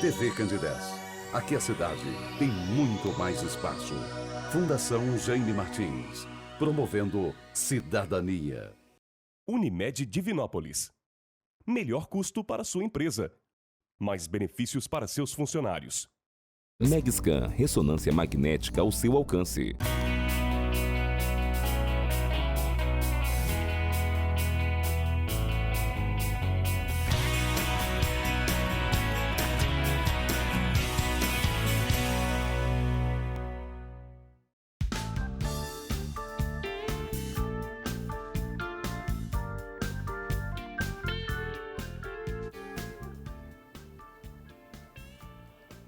TV Candidez. Aqui a cidade tem muito mais espaço. Fundação Jaime Martins, promovendo cidadania. Unimed Divinópolis. Melhor custo para sua empresa. Mais benefícios para seus funcionários. Megscan, ressonância magnética ao seu alcance.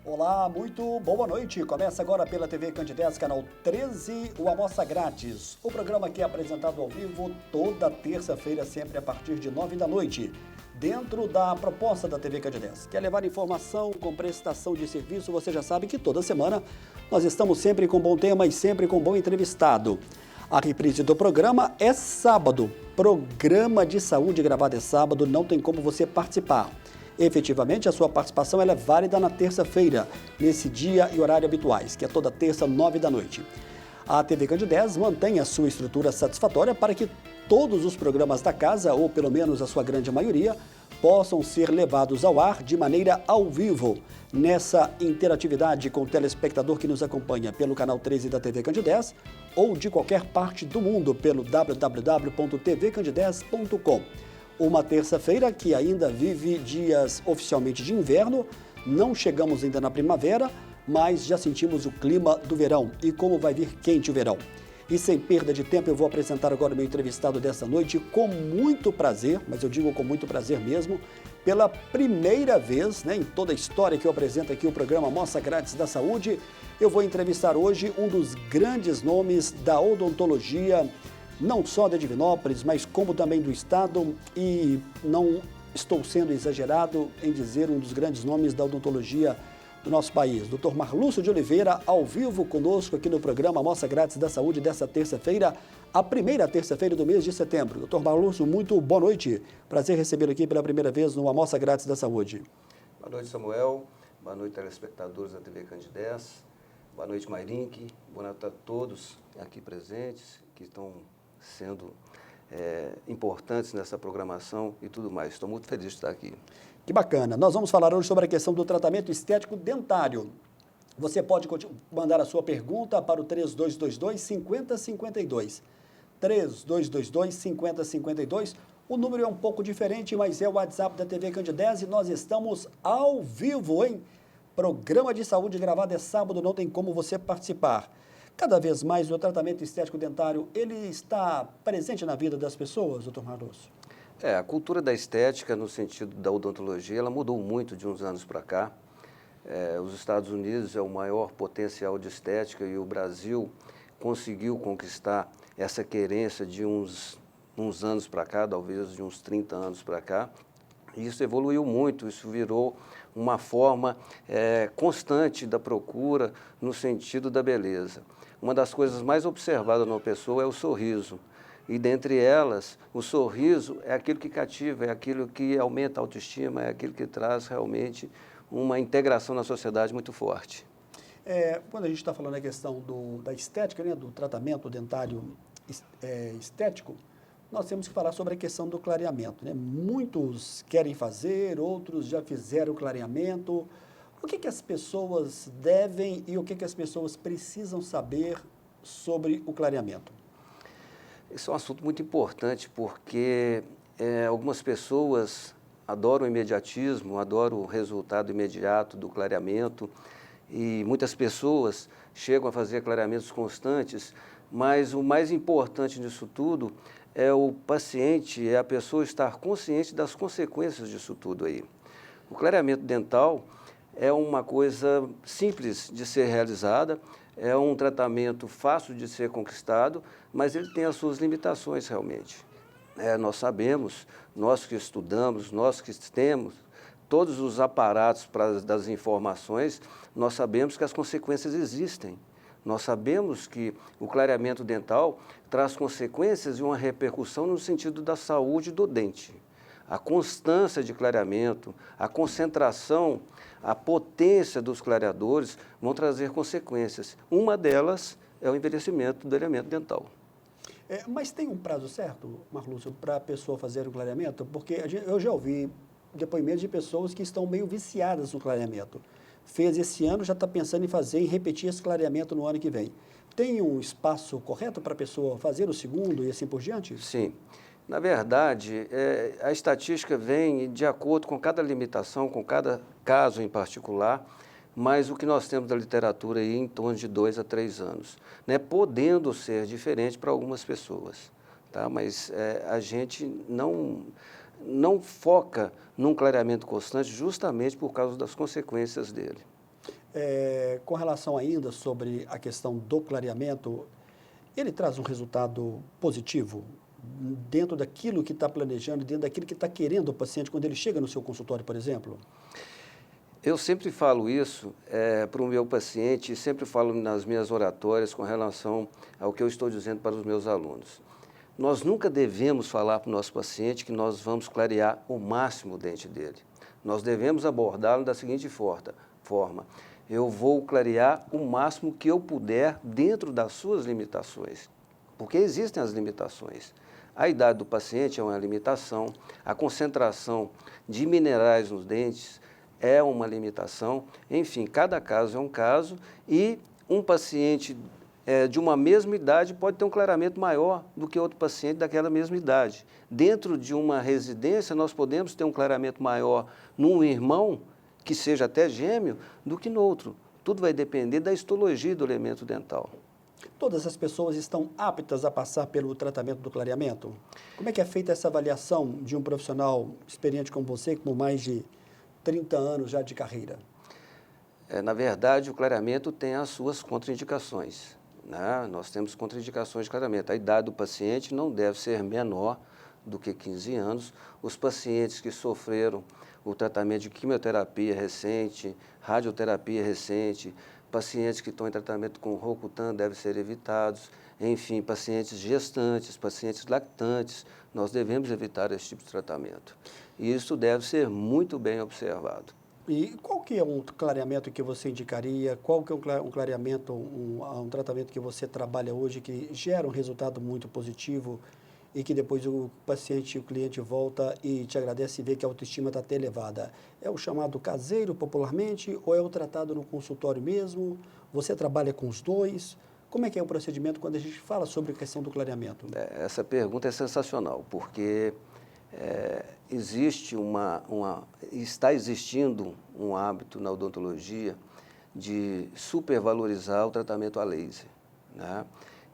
Olá, muito boa noite. Começa agora pela TV Candidez, canal 13, o Amostra Grátis. O programa que é apresentado ao vivo toda terça-feira, sempre a partir de 9 da noite. Dentro da proposta da TV Candidez, que é levar informação com prestação de serviço. Você já sabe que toda semana nós estamos sempre com bom tema e sempre com bom entrevistado. A reprise do programa é sábado. Programa de saúde gravado é sábado, não tem como você participar. Efetivamente, a sua participação ela é válida na terça-feira, nesse dia e horário habituais, que é toda terça, 9 da noite. A TV Candidez mantém a sua estrutura satisfatória para que todos os programas da casa, ou pelo menos a sua grande maioria, possam ser levados ao ar de maneira ao vivo, nessa interatividade com o telespectador que nos acompanha pelo canal 13 da TV Candidez ou de qualquer parte do mundo pelo www.tvcandidez.com. Uma terça-feira que ainda vive dias oficialmente de inverno, não chegamos ainda na primavera, mas já sentimos o clima do verão e como vai vir quente o verão. E sem perda de tempo, eu vou apresentar agora o meu entrevistado dessa noite com muito prazer, mas eu digo com muito prazer mesmo, pela primeira vez, em toda a história que eu apresento aqui o programa Amostra Grátis da Saúde, eu vou entrevistar hoje um dos grandes nomes da odontologia, não só de Divinópolis, mas como também do Estado, e não estou sendo exagerado em dizer um dos grandes nomes da odontologia do nosso país. Dr. Marlúcio de Oliveira, ao vivo conosco aqui no programa Amostra Grátis da Saúde dessa terça-feira, a primeira terça-feira do mês de setembro. Dr. Marlúcio, muito boa noite. Prazer recebê-lo aqui pela primeira vez no Amostra Grátis da Saúde. Boa noite, Samuel. Boa noite, telespectadores da TV Candidez. Boa noite, Mairink. Boa noite a todos aqui presentes que estão sendo importantes nessa programação e tudo mais. Estou muito feliz de estar aqui. Que bacana. Nós vamos falar hoje sobre a questão do tratamento estético dentário. Você pode mandar a sua pergunta para o 3222-5052. 3222-5052. O número é um pouco diferente, mas é o WhatsApp da TV Candidez e nós estamos ao vivo, hein? Programa de saúde gravado é sábado, não tem como você participar. Cada vez mais o tratamento estético dentário, ele está presente na vida das pessoas, doutor Marlúcio? A cultura da estética, no sentido da odontologia, ela mudou muito de uns anos para cá. Os Estados Unidos é o maior potencial de estética e o Brasil conseguiu conquistar essa querência de uns anos para cá, talvez de uns 30 anos para cá. E isso evoluiu muito, isso virou uma forma constante da procura no sentido da beleza. Uma das coisas mais observadas numa pessoa é o sorriso. E dentre elas, o sorriso é aquilo que cativa, é aquilo que aumenta a autoestima, é aquilo que traz realmente uma integração na sociedade muito forte. Quando a gente está falando a questão da estética, do tratamento dentário estético, nós temos que falar sobre a questão do clareamento. Muitos querem fazer, outros já fizeram o clareamento. O que as pessoas devem e o que as pessoas precisam saber sobre o clareamento? Esse é um assunto muito importante porque algumas pessoas adoram o imediatismo, adoram o resultado imediato do clareamento e muitas pessoas chegam a fazer clareamentos constantes, mas o mais importante disso tudo é o paciente, é a pessoa estar consciente das consequências disso tudo aí. O clareamento dental é uma coisa simples de ser realizada, é um tratamento fácil de ser conquistado, mas ele tem as suas limitações realmente. Nós sabemos, nós que estudamos, nós que temos todos os aparatos das informações, nós sabemos que as consequências existem. Nós sabemos que o clareamento dental traz consequências e uma repercussão no sentido da saúde do dente. a constância de clareamento, a concentração, a potência dos clareadores vão trazer consequências. Uma delas é o envelhecimento do elemento dental. Mas tem um prazo certo, Marlúcio, para a pessoa fazer o clareamento? Porque eu já ouvi depoimentos de pessoas que estão meio viciadas no clareamento. Fez esse ano, já está pensando em repetir esse clareamento no ano que vem. Tem um espaço correto para a pessoa fazer o segundo e assim por diante? Sim. Na verdade, a estatística vem de acordo com cada limitação, com cada caso em particular, mas o que nós temos da literatura aí em torno de 2 a 3 anos, né? Podendo ser diferente para algumas pessoas, tá? Mas a gente não foca num clareamento constante justamente por causa das consequências dele. Com relação ainda sobre a questão do clareamento, ele traz um resultado positivo dentro daquilo que está planejando, dentro daquilo que está querendo o paciente quando ele chega no seu consultório, por exemplo? Eu sempre falo isso para o meu paciente, sempre falo nas minhas oratórias com relação ao que eu estou dizendo para os meus alunos. Nós nunca devemos falar para o nosso paciente que nós vamos clarear o máximo o dente dele. Nós devemos abordá-lo da seguinte forma: eu vou clarear o máximo que eu puder dentro das suas limitações, porque existem as limitações. A idade do paciente é uma limitação, a concentração de minerais nos dentes é uma limitação, enfim, cada caso é um caso e um paciente de uma mesma idade pode ter um clareamento maior do que outro paciente daquela mesma idade. Dentro de uma residência, nós podemos ter um clareamento maior num irmão, que seja até gêmeo, do que no outro. Tudo vai depender da histologia do elemento dental. Todas as pessoas estão aptas a passar pelo tratamento do clareamento? Como é que é feita essa avaliação de um profissional experiente como você, com mais de 30 anos já de carreira? Na verdade, o clareamento tem as suas contraindicações, né? Nós temos contraindicações de clareamento. A idade do paciente não deve ser menor do que 15 anos. Os pacientes que sofreram o tratamento de quimioterapia recente, radioterapia recente, pacientes que estão em tratamento com Rocutan devem ser evitados. Enfim, pacientes gestantes, pacientes lactantes, nós devemos evitar esse tipo de tratamento. E isso deve ser muito bem observado. E qual que é um clareamento que você indicaria? Qual que é um clareamento, um tratamento que você trabalha hoje que gera um resultado muito positivo e que depois o paciente, o cliente volta e te agradece e vê que a autoestima está até elevada? É o chamado caseiro, popularmente, ou é o tratado no consultório mesmo? Você trabalha com os dois? Como é que é o procedimento quando a gente fala sobre a questão do clareamento? Essa pergunta é sensacional, porque está existindo um hábito na odontologia de supervalorizar o tratamento a laser, né?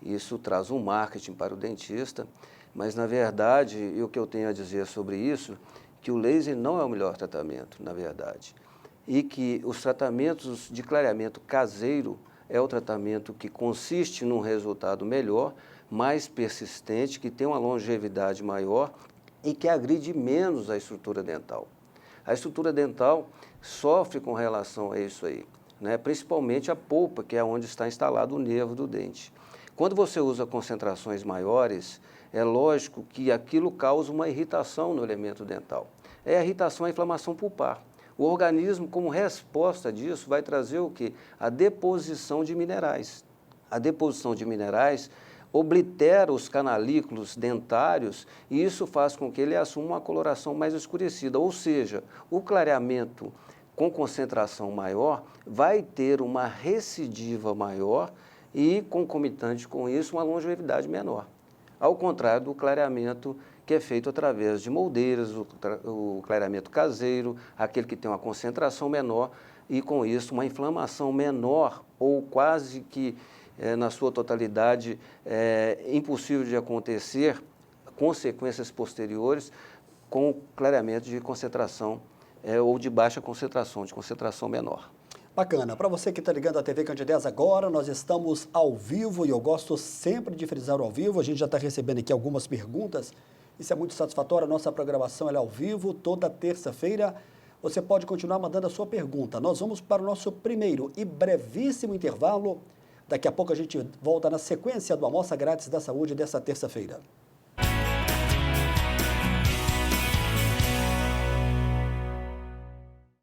Isso traz um marketing para o dentista, mas, na verdade, o que eu tenho a dizer sobre isso, que o laser não é o melhor tratamento, na verdade, e que os tratamentos de clareamento caseiro é o tratamento que consiste num resultado melhor, mais persistente, que tem uma longevidade maior e que agride menos a estrutura dental. A estrutura dental sofre com relação a isso aí, né? Principalmente a polpa, que é onde está instalado o nervo do dente. Quando você usa concentrações maiores, é lógico que aquilo causa uma irritação no elemento dental. É a irritação, a inflamação pulpar. O organismo, como resposta disso, vai trazer o quê? A deposição de minerais. A deposição de minerais oblitera os canalículos dentários e isso faz com que ele assuma uma coloração mais escurecida. Ou seja, o clareamento com concentração maior vai ter uma recidiva maior e, concomitante com isso, uma longevidade menor. Ao contrário do clareamento que é feito através de moldeiras, o clareamento caseiro, aquele que tem uma concentração menor e, com isso, uma inflamação menor ou quase que, na sua totalidade, impossível de acontecer, consequências posteriores com o clareamento de concentração ou de baixa concentração, de concentração menor. Bacana. Para você que está ligando à TV Candidez agora, nós estamos ao vivo e eu gosto sempre de frisar o ao vivo. A gente já está recebendo aqui algumas perguntas. Isso é muito satisfatório. A nossa programação é ao vivo, toda terça-feira. Você pode continuar mandando a sua pergunta. Nós vamos para o nosso primeiro e brevíssimo intervalo. Daqui a pouco a gente volta na sequência do Amostra Grátis da Saúde dessa terça-feira.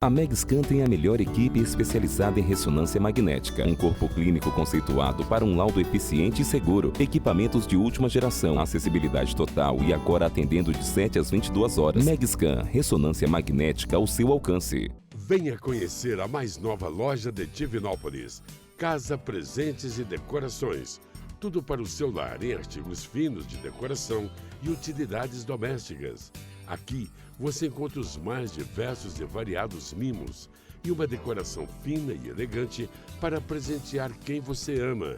A Megscan tem a melhor equipe especializada em ressonância magnética, um corpo clínico conceituado para um laudo eficiente e seguro, equipamentos de última geração, acessibilidade total e agora atendendo de 7 às 22 horas. Megscan, ressonância magnética ao seu alcance. Venha conhecer a mais nova loja de Divinópolis. Casa, presentes e decorações. Tudo para o seu lar em artigos finos de decoração e utilidades domésticas. Aqui você encontra os mais diversos e variados mimos e uma decoração fina e elegante para presentear quem você ama.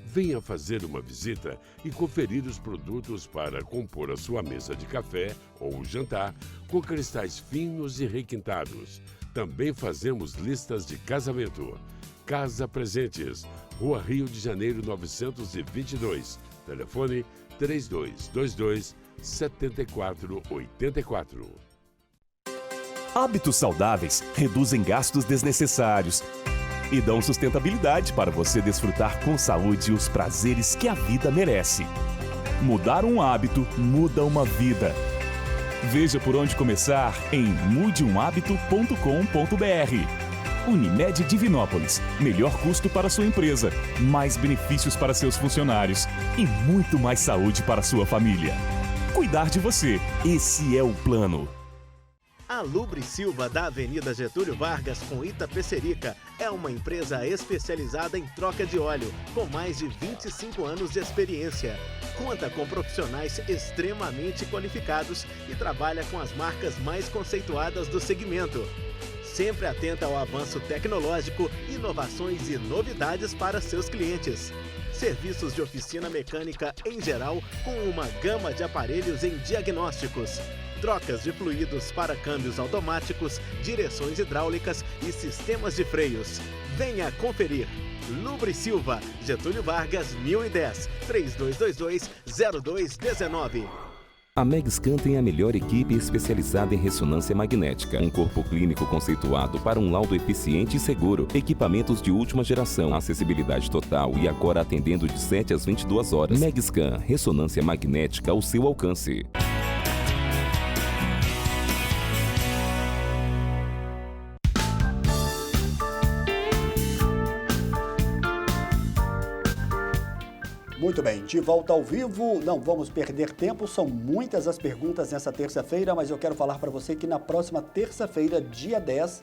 Venha fazer uma visita e conferir os produtos para compor a sua mesa de café ou jantar com cristais finos e requintados. Também fazemos listas de casamento. Casa Presentes, Rua Rio de Janeiro 922. Telefone 3222-7484. Hábitos saudáveis reduzem gastos desnecessários e dão sustentabilidade para você desfrutar com saúde os prazeres que a vida merece. Mudar um hábito muda uma vida. Veja por onde começar em mudeumhabito.com.br. Unimed Divinópolis. Melhor custo para sua empresa, mais benefícios para seus funcionários e muito mais saúde para sua família. Cuidar de você, esse é o plano. A Lubrisilva, da Avenida Getúlio Vargas, com Itapecerica, é uma empresa especializada em troca de óleo, com mais de 25 anos de experiência. Conta com profissionais extremamente qualificados e trabalha com as marcas mais conceituadas do segmento. Sempre atenta ao avanço tecnológico, inovações e novidades para seus clientes. Serviços de oficina mecânica em geral, com uma gama de aparelhos em diagnósticos. Trocas de fluidos para câmbios automáticos, direções hidráulicas e sistemas de freios. Venha conferir. Lubrisilva, Getúlio Vargas, 1010, 3222-0219. A Megscan tem a melhor equipe especializada em ressonância magnética, um corpo clínico conceituado para um laudo eficiente e seguro, equipamentos de última geração, acessibilidade total e agora atendendo de 7 às 22 horas. Megscan, ressonância magnética ao seu alcance. Muito bem, de volta ao vivo, não vamos perder tempo, são muitas as perguntas nessa terça-feira, mas eu quero falar para você que na próxima terça-feira, dia 10,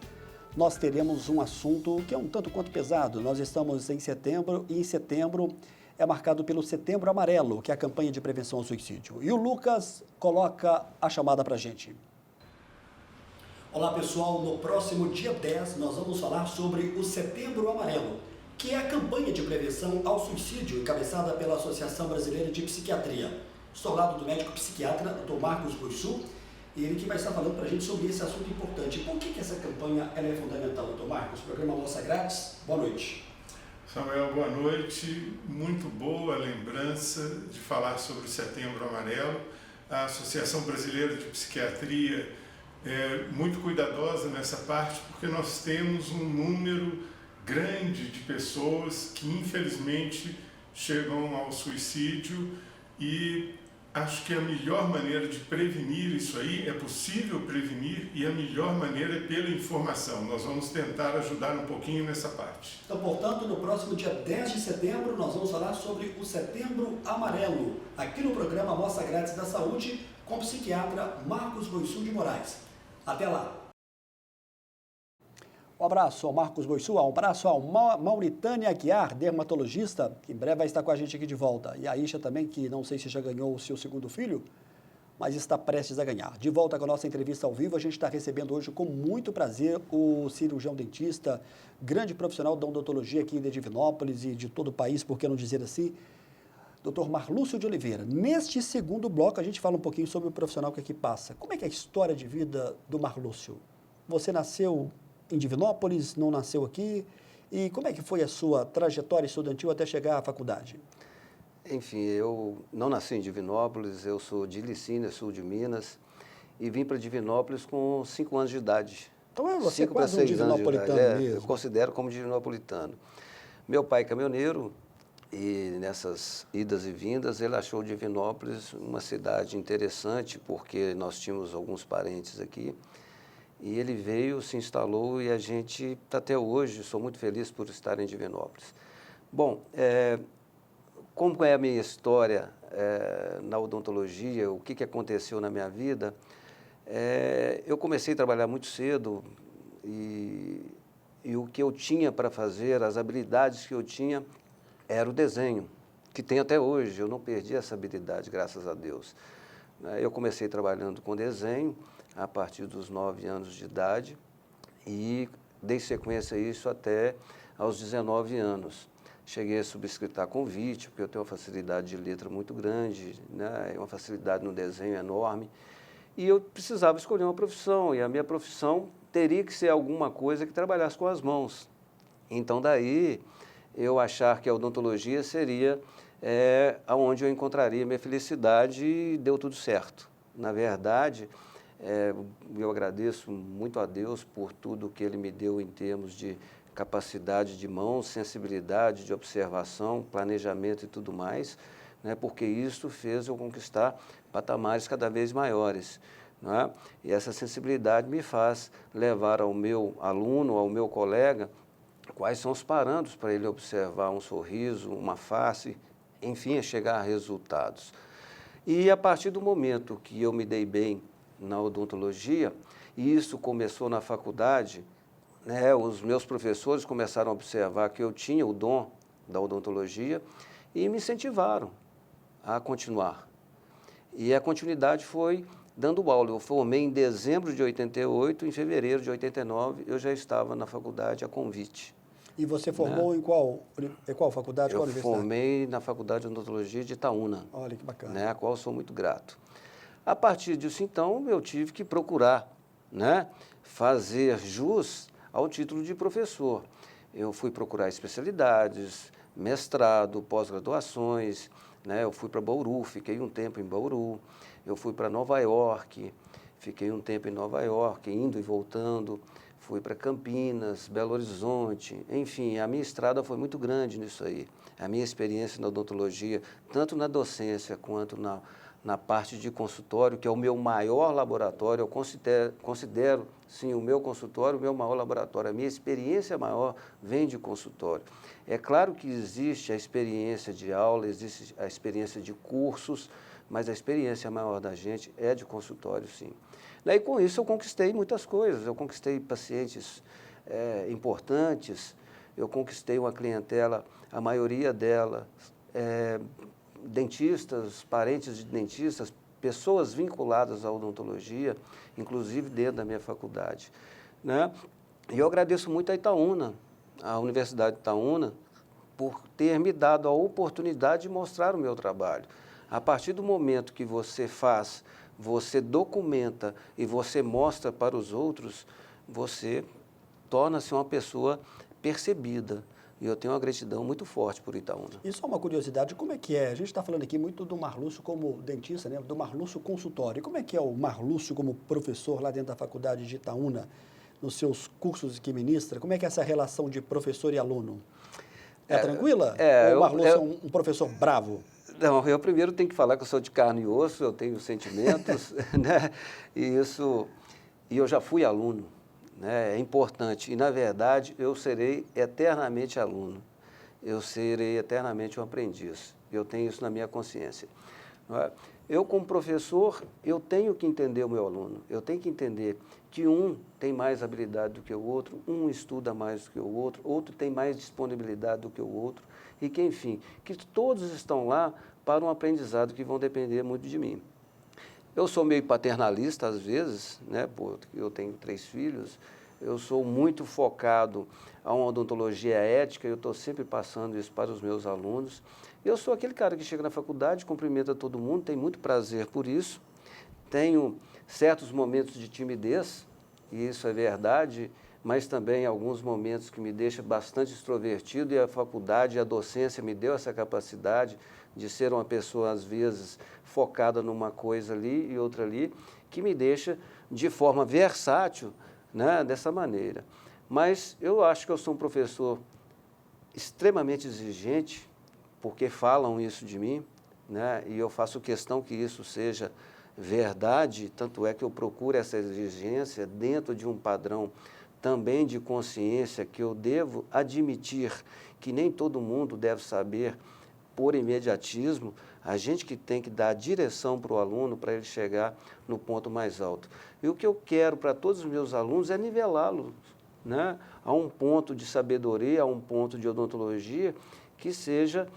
nós teremos um assunto que é um tanto quanto pesado. Nós estamos em setembro e em setembro é marcado pelo Setembro Amarelo, que é a campanha de prevenção ao suicídio. E o Lucas coloca a chamada para a gente. Olá pessoal, no próximo dia 10 nós vamos falar sobre o Setembro Amarelo, que é a campanha de prevenção ao suicídio encabeçada pela Associação Brasileira de Psiquiatria. Estou ao lado do médico psiquiatra, Dr. Marcos Boissu, e ele que vai estar falando para a gente sobre esse assunto importante. Por que essa campanha ela é fundamental, Dr. Marcos? Programa Almoça Grátis, boa noite. Samuel, boa noite. Muito boa lembrança de falar sobre o Setembro Amarelo. A Associação Brasileira de Psiquiatria é muito cuidadosa nessa parte, porque nós temos um número grande de pessoas que infelizmente chegam ao suicídio e acho que a melhor maneira de prevenir isso aí, é possível prevenir e a melhor maneira é pela informação. Nós vamos tentar ajudar um pouquinho nessa parte. Então, portanto, no próximo dia 10 de setembro nós vamos falar sobre o Setembro Amarelo, aqui no programa Amostra Grátis da Saúde, com o psiquiatra Marcos Boissu de Moraes. Até lá! Um abraço ao Marcos Boissu, um abraço ao Mauritânia Aguiar, dermatologista, que em breve vai estar com a gente aqui de volta. E a Isha também, que não sei se já ganhou o seu segundo filho, mas está prestes a ganhar. De volta com a nossa entrevista ao vivo, a gente está recebendo hoje com muito prazer o cirurgião dentista, grande profissional da odontologia aqui de Divinópolis e de todo o país, por que não dizer assim, Dr. Marlúcio de Oliveira. Neste segundo bloco, a gente fala um pouquinho sobre o profissional que aqui passa. Como é que é a história de vida do Marlúcio? Você nasceu em Divinópolis, não nasceu aqui, e como é que foi a sua trajetória estudantil até chegar à faculdade? Enfim, eu não nasci em Divinópolis, eu sou de Licínia, sul de Minas, e vim para Divinópolis com 5 anos de idade. Então você é quase um divinopolitano mesmo. Eu considero como divinopolitano. Meu pai é caminhoneiro, e nessas idas e vindas ele achou Divinópolis uma cidade interessante, porque nós tínhamos alguns parentes aqui. E ele veio, se instalou e a gente está até hoje, sou muito feliz por estar em Divinópolis. Bom, como é a minha história na odontologia, o que aconteceu na minha vida? Eu comecei a trabalhar muito cedo e o que eu tinha para fazer, as habilidades que eu tinha, era o desenho, que tem até hoje. Eu não perdi essa habilidade, graças a Deus. Eu comecei trabalhando com desenho a partir dos 9 anos de idade e dei sequência a isso até aos 19 anos. Cheguei a subscritar convite, porque eu tenho uma facilidade de letra muito grande, né? Uma facilidade no desenho enorme. E eu precisava escolher uma profissão, e a minha profissão teria que ser alguma coisa que trabalhasse com as mãos. Então, daí, eu achar que a odontologia seria onde eu encontraria minha felicidade, e deu tudo certo. Na verdade, eu agradeço muito a Deus por tudo que Ele me deu em termos de capacidade de mãos, sensibilidade de observação, planejamento e tudo mais, né, porque isso fez eu conquistar patamares cada vez maiores. Né? E essa sensibilidade me faz levar ao meu aluno, ao meu colega, quais são os parâmetros para ele observar um sorriso, uma face, enfim, chegar a resultados. E a partir do momento que eu me dei bem na odontologia, e isso começou na faculdade, né, os meus professores começaram a observar que eu tinha o dom da odontologia e me incentivaram a continuar. E a continuidade foi dando aula. Eu formei em dezembro de 88, em fevereiro de 89, eu já estava na faculdade a convite. E você formou em qual faculdade, qual universidade? Eu formei na Faculdade de Odontologia de Itaúna. Olha, que bacana. Né, a qual sou muito grato. A partir disso, então, eu tive que procurar, né, fazer jus ao título de professor. Eu fui procurar especialidades, mestrado, pós-graduações, né, eu fui para Bauru, fiquei um tempo em Bauru, eu fui para Nova York, fiquei um tempo em Nova York, indo e voltando, fui para Campinas, Belo Horizonte, enfim, a minha estrada foi muito grande nisso aí. A minha experiência na odontologia, tanto na docência quanto na parte de consultório, que é o meu maior laboratório, eu considero, sim, o meu consultório o meu maior laboratório. A minha experiência maior vem de consultório. É claro que existe a experiência de aula, existe a experiência de cursos, mas a experiência maior da gente é de consultório, sim. Daí, com isso, eu conquistei muitas coisas. Eu conquistei pacientes importantes, eu conquistei uma clientela, a maioria dela, dentistas, parentes de dentistas, pessoas vinculadas à odontologia, inclusive dentro da minha faculdade. Né? E eu agradeço muito a Itaúna, a Universidade de Itaúna, por ter me dado a oportunidade de mostrar o meu trabalho. A partir do momento que você faz, você documenta e você mostra para os outros, você torna-se uma pessoa percebida. E eu tenho uma gratidão muito forte por Itaúna. E só uma curiosidade, como é que é? A gente está falando aqui muito do Marlúcio como dentista, né? Do Marlúcio consultório. E como é que é o Marlúcio como professor lá dentro da faculdade de Itaúna, nos seus cursos que ministra? Como é que é essa relação de professor e aluno? É tranquila? Ou o Marlúcio é um professor bravo? Não, eu primeiro tenho que falar que eu sou de carne e osso, eu tenho sentimentos, né? E eu já fui aluno. É importante e, na verdade, eu serei eternamente aluno, eu serei eternamente um aprendiz, eu tenho isso na minha consciência. Eu, como professor, eu tenho que entender o meu aluno, eu tenho que entender que um tem mais habilidade do que o outro, um estuda mais do que o outro, outro tem mais disponibilidade do que o outro, e que, enfim, que todos estão lá para um aprendizado que vão depender muito de mim. Eu sou meio paternalista às vezes, né, porque eu tenho 3 filhos, eu sou muito focado a uma odontologia ética, eu estou sempre passando isso para os meus alunos. Eu sou aquele cara que chega na faculdade, cumprimenta todo mundo, tem muito prazer por isso, tenho certos momentos de timidez, e isso é verdade, mas também alguns momentos que me deixam bastante extrovertido, e a faculdade e a docência me deu essa capacidade de ser uma pessoa, às vezes, focada numa coisa ali e outra ali, que me deixa de forma versátil, né, dessa maneira. Mas eu acho que eu sou um professor extremamente exigente, porque falam isso de mim, né, e eu faço questão que isso seja verdade, tanto é que eu procuro essa exigência dentro de um padrão também de consciência que eu devo admitir que nem todo mundo deve saber por imediatismo, a gente que tem que dar direção para o aluno para ele chegar no ponto mais alto. E o que eu quero para todos os meus alunos é nivelá-los, né, a um ponto de sabedoria, a um ponto de odontologia que seja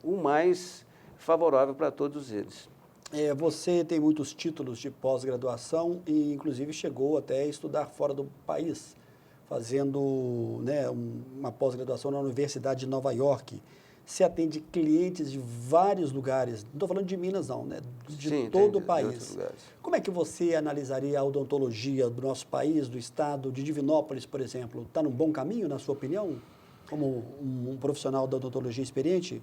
o mais favorável para todos eles. Você tem muitos títulos de pós-graduação e, inclusive, chegou até a estudar fora do país, fazendo, né, uma pós-graduação na Universidade de Nova York. Você atende clientes de vários lugares, não estou falando de Minas não, né, de todo o país. Como é que você analisaria a odontologia do nosso país, do estado, de Divinópolis, por exemplo? Está num bom caminho, na sua opinião, como um profissional da odontologia experiente?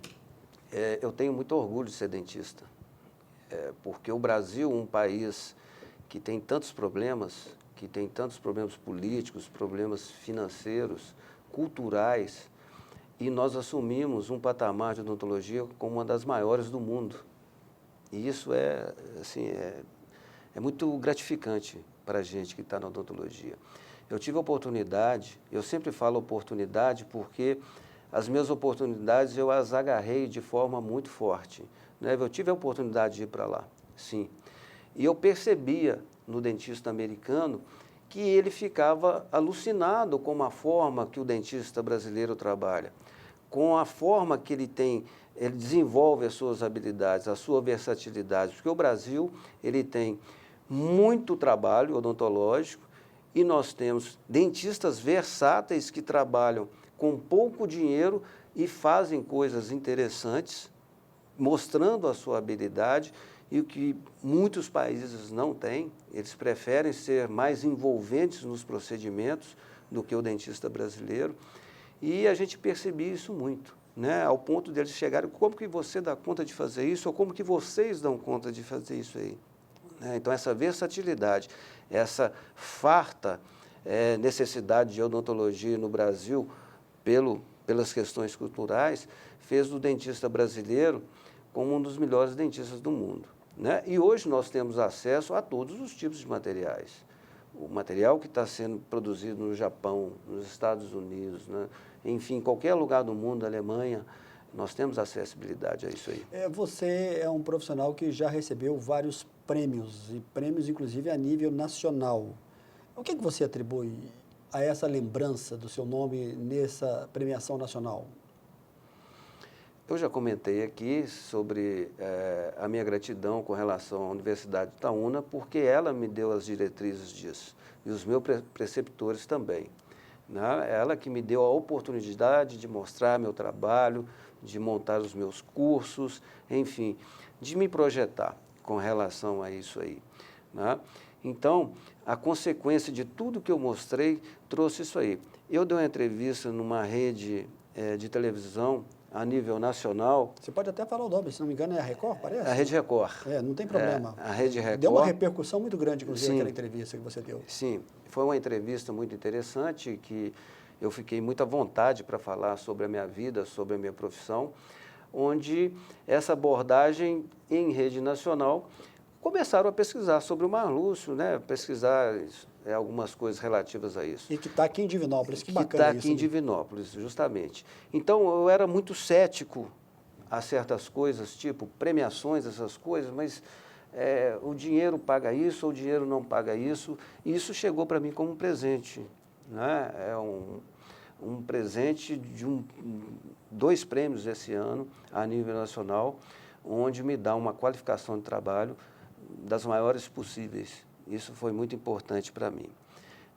Eu tenho muito orgulho de ser dentista. Porque o Brasil, um país que tem tantos problemas políticos, problemas financeiros, culturais, e nós assumimos um patamar de odontologia como uma das maiores do mundo. E isso é muito gratificante para a gente que está na odontologia. Eu tive a oportunidade, eu sempre falo oportunidade porque as minhas oportunidades eu as agarrei de forma muito forte. Eu tive a oportunidade de ir para lá, sim. E eu percebia no dentista americano que ele ficava alucinado com a forma que o dentista brasileiro trabalha, com a forma que ele desenvolve as suas habilidades, a sua versatilidade, porque o Brasil ele tem muito trabalho odontológico e nós temos dentistas versáteis que trabalham com pouco dinheiro e fazem coisas interessantes, mostrando a sua habilidade, e o que muitos países não têm, eles preferem ser mais envolventes nos procedimentos do que o dentista brasileiro, e a gente percebia isso muito, né? Ao ponto deles chegarem, como que você dá conta de fazer isso, ou como que vocês dão conta de fazer isso aí? Então, essa versatilidade, essa farta necessidade de odontologia no Brasil, pelas questões culturais, fez do dentista brasileiro como um dos melhores dentistas do mundo, né? E hoje nós temos acesso a todos os tipos de materiais. O material que está sendo produzido no Japão, nos Estados Unidos, né? Enfim, qualquer lugar do mundo, Alemanha, nós temos acessibilidade a isso aí. Você é um profissional que já recebeu vários prêmios, e prêmios inclusive a nível nacional. O que você atribui a essa lembrança do seu nome nessa premiação nacional? Eu já comentei aqui sobre a minha gratidão com relação à Universidade de Itaúna, porque ela me deu as diretrizes disso, e os meus preceptores também, né? Ela que me deu a oportunidade de mostrar meu trabalho, de montar os meus cursos, enfim, de me projetar com relação a isso aí, né? Então, a consequência de tudo que eu mostrei trouxe isso aí. Eu dei uma entrevista numa rede de televisão a nível nacional. Você pode até falar o nome, se não me engano é a Record, parece? A Rede Record. Não tem problema. A Rede Record. Deu uma repercussão muito grande, inclusive, sim, aquela entrevista que você deu. Sim, foi uma entrevista muito interessante, que eu fiquei muito à vontade para falar sobre a minha vida, sobre a minha profissão, onde essa abordagem em rede nacional começaram a pesquisar sobre o Marlúcio, né? Pesquisar algumas coisas relativas a isso. E que está aqui em Divinópolis, que bacana isso. Que está aqui em Divinópolis, justamente. Então, eu era muito cético a certas coisas, tipo premiações, essas coisas, mas o dinheiro paga isso ou o dinheiro não paga isso, e isso chegou para mim como um presente, né? É um presente de 2 prêmios esse ano, a nível nacional, onde me dá uma qualificação de trabalho das maiores possíveis. Isso foi muito importante para mim.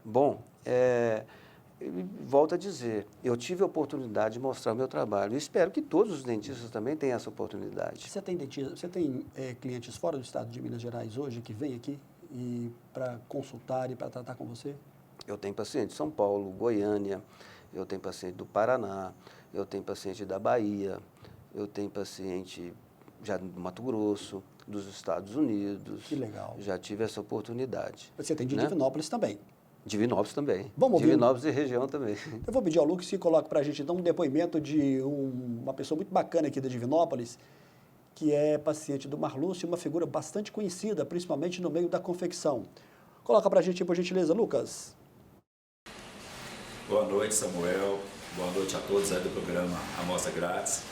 Bom, volto a dizer, eu tive a oportunidade de mostrar o meu trabalho e espero que todos os dentistas também tenham essa oportunidade. Você tem clientes fora do estado de Minas Gerais hoje que vêm aqui para consultar e para tratar com você? Eu tenho paciente de São Paulo, Goiânia, eu tenho paciente do Paraná, eu tenho paciente da Bahia, eu tenho paciente já do Mato Grosso, dos Estados Unidos. Que legal. Já tive essa oportunidade. Você tem de Divinópolis também? Divinópolis também. Vamos ouvir. Divinópolis e região também. Eu vou pedir ao Lucas que coloque para a gente então um depoimento de uma pessoa muito bacana aqui da Divinópolis, que é paciente do Marlúcio, uma figura bastante conhecida, principalmente no meio da confecção. Coloca para a gente, por gentileza, Lucas. Boa noite, Samuel. Boa noite a todos aí do programa Amostra Grátis.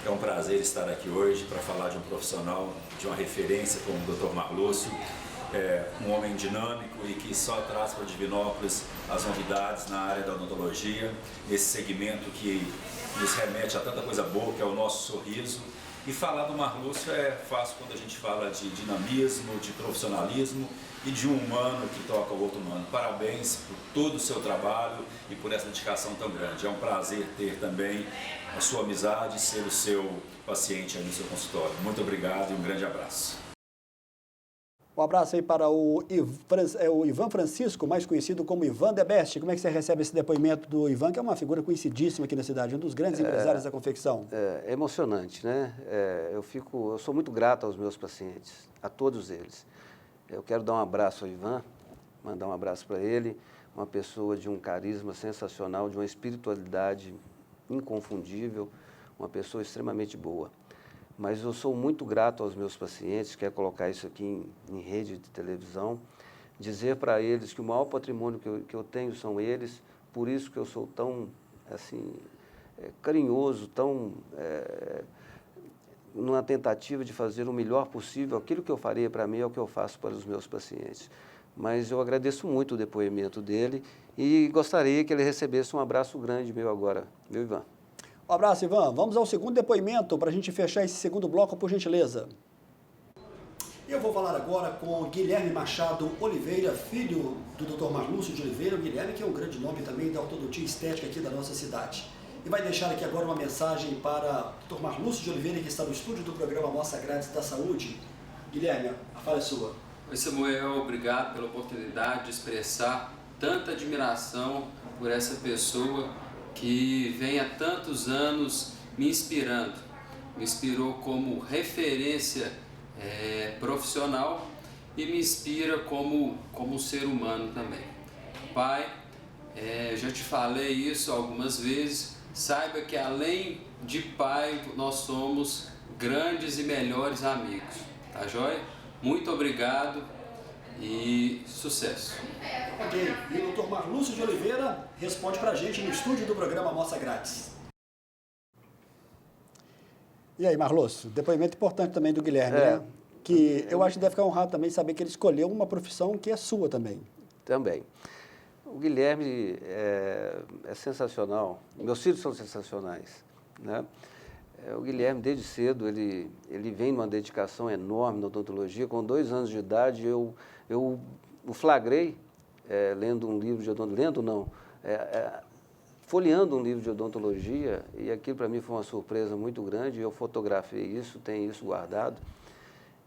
É um prazer estar aqui hoje para falar de um profissional, de uma referência como o Dr. Marlúcio, um homem dinâmico e que só traz para Divinópolis as novidades na área da odontologia, nesse segmento que nos remete a tanta coisa boa, que é o nosso sorriso. E falar do Marlúcio é fácil quando a gente fala de dinamismo, de profissionalismo e de um humano que toca o outro humano. Parabéns por todo o seu trabalho e por essa dedicação tão grande. É um prazer ter também a sua amizade e ser o seu paciente aí no seu consultório. Muito obrigado e um grande abraço. Um abraço aí para o Ivan Francisco, mais conhecido como Ivan The Best. Como é que você recebe esse depoimento do Ivan, que é uma figura conhecidíssima aqui na cidade, um dos grandes empresários da confecção? É emocionante, né? Eu sou muito grato aos meus pacientes, a todos eles. Eu quero dar um abraço ao Ivan, mandar um abraço para ele, uma pessoa de um carisma sensacional, de uma espiritualidade inconfundível, uma pessoa extremamente boa. Mas eu sou muito grato aos meus pacientes, quero colocar isso aqui em rede de televisão, dizer para eles que o maior patrimônio que eu tenho são eles, por isso que eu sou tão assim, carinhoso, tão numa tentativa de fazer o melhor possível. Aquilo que eu faria para mim é o que eu faço para os meus pacientes. Mas eu agradeço muito o depoimento dele e gostaria que ele recebesse um abraço grande meu agora, meu Ivan. Um abraço, Ivan. Vamos ao segundo depoimento para a gente fechar esse segundo bloco, por gentileza. Eu vou falar agora com Guilherme Machado Oliveira, filho do Dr. Marlúcio de Oliveira. O Guilherme, que é um grande nome também da ortodontia estética aqui da nossa cidade. E vai deixar aqui agora uma mensagem para o Dr. Marlúcio de Oliveira, que está no estúdio do programa Amostra Grátis da Saúde. Guilherme, a fala é sua. Oi, Samuel. Obrigado pela oportunidade de expressar tanta admiração por essa pessoa que vem há tantos anos me inspirando. Me inspirou como referência profissional e me inspira como um ser humano também. Pai, eu já te falei isso algumas vezes, saiba que além de pai, nós somos grandes e melhores amigos, tá joia? Muito obrigado e sucesso. Ok, e o Dr. Marlúcio de Oliveira responde para a gente no estúdio do programa Amostra Grátis. E aí, Marlúcio, depoimento importante também do Guilherme, né? Que eu acho que deve ficar honrado também saber que ele escolheu uma profissão que é sua também. Também. O Guilherme é sensacional, meus filhos são sensacionais, né? O Guilherme, desde cedo, ele vem numa dedicação enorme na odontologia. Com 2 anos de idade, eu o flagrei lendo um livro de odontologia, folheando um livro de odontologia, e aquilo para mim foi uma surpresa muito grande. Eu fotografei isso, tenho isso guardado.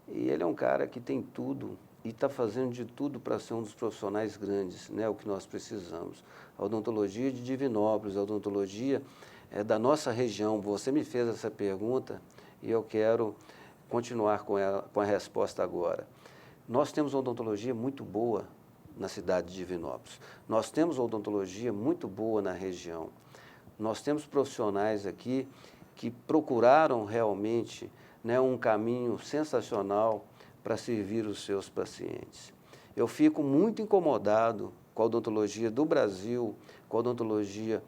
E ele é um cara que tem tudo e está fazendo de tudo para ser um dos profissionais grandes, né, o que nós precisamos. A odontologia de Divinópolis, a odontologia da nossa região. Você me fez essa pergunta e eu quero continuar com a resposta agora. Nós temos uma odontologia muito boa na cidade de Divinópolis. Nós temos uma odontologia muito boa na região. Nós temos profissionais aqui que procuraram realmente, né, um caminho sensacional para servir os seus pacientes. Eu fico muito incomodado com a odontologia do Brasil, com a odontologia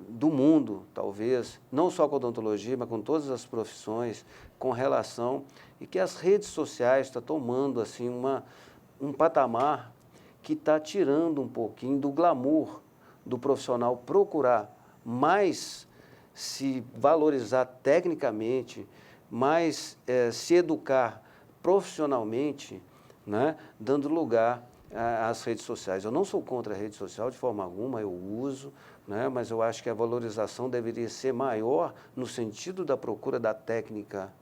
do mundo, talvez, não só com a odontologia, mas com todas as profissões, com relação, e que as redes sociais estão tomando assim, um patamar que está tirando um pouquinho do glamour do profissional procurar mais se valorizar tecnicamente, mais se educar profissionalmente, né, dando lugar às redes sociais. Eu não sou contra a rede social de forma alguma, eu uso, né, mas eu acho que a valorização deveria ser maior no sentido da procura da técnica,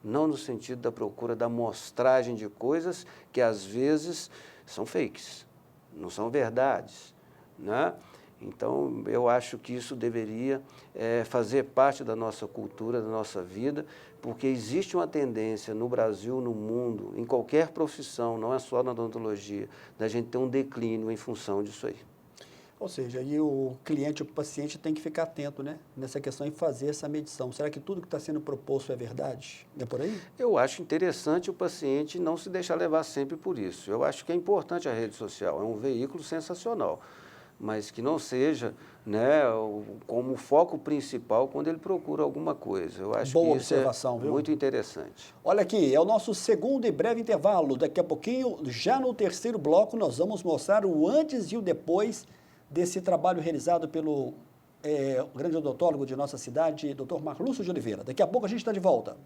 não no sentido da procura da mostragem de coisas que às vezes são fakes, não são verdades, né? Então, eu acho que isso deveria fazer parte da nossa cultura, da nossa vida, porque existe uma tendência no Brasil, no mundo, em qualquer profissão, não é só na odontologia, da gente ter um declínio em função disso aí. Ou seja, aí o cliente, o paciente tem que ficar atento, né, nessa questão e fazer essa medição. Será que tudo que está sendo proposto é verdade? É por aí? Eu acho interessante o paciente não se deixar levar sempre por isso. Eu acho que é importante a rede social, é um veículo sensacional, mas que não seja, né, como foco principal quando ele procura alguma coisa. Eu acho Boa que isso observação, viu? Muito interessante. Olha aqui, é o nosso segundo e breve intervalo. Daqui a pouquinho, já no terceiro bloco, nós vamos mostrar o antes e o depois desse trabalho realizado pelo grande odontólogo de nossa cidade, Dr. Marlúcio de Oliveira. Daqui a pouco a gente está de volta.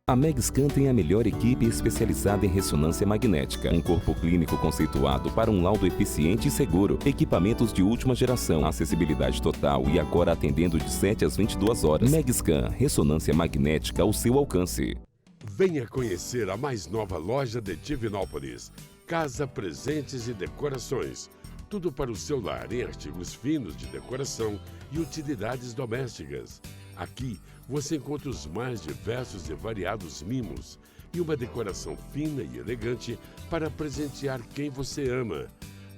A Megscan tem a melhor equipe especializada em ressonância magnética, um corpo clínico conceituado para um laudo eficiente e seguro, equipamentos de última geração, acessibilidade total e agora atendendo de 7 às 22 horas. Megscan, ressonância magnética ao seu alcance. Venha conhecer a mais nova loja de Divinópolis. Casa, presentes e decorações. Tudo para o seu lar em artigos finos de decoração e utilidades domésticas. Aqui você encontra os mais diversos e variados mimos e uma decoração fina e elegante para presentear quem você ama.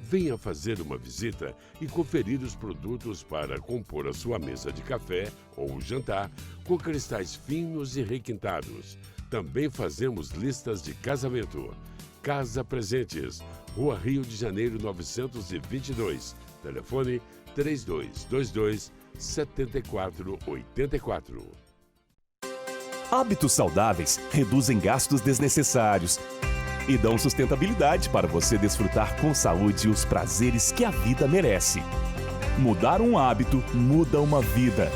Venha fazer uma visita e conferir os produtos para compor a sua mesa de café ou jantar com cristais finos e requintados. Também fazemos listas de casamento. Casa Presentes, Rua Rio de Janeiro 922. Telefone 3222-7484. Hábitos saudáveis reduzem gastos desnecessários e dão sustentabilidade para você desfrutar com saúde os prazeres que a vida merece. Mudar um hábito muda uma vida.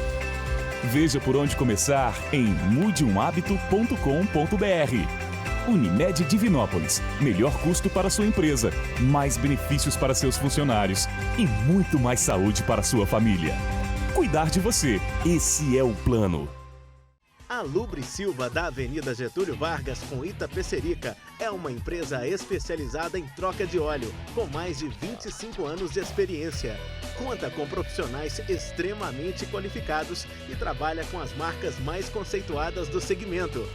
Veja por onde começar em mudeumhabito.com.br. Unimed Divinópolis. Melhor custo para sua empresa, mais benefícios para seus funcionários e muito mais saúde para sua família. Cuidar de você, esse é o plano. A Lubre Silva, da Avenida Getúlio Vargas, com Itapecerica, é uma empresa especializada em troca de óleo, com mais de 25 anos de experiência. Conta com profissionais extremamente qualificados e trabalha com as marcas mais conceituadas do segmento.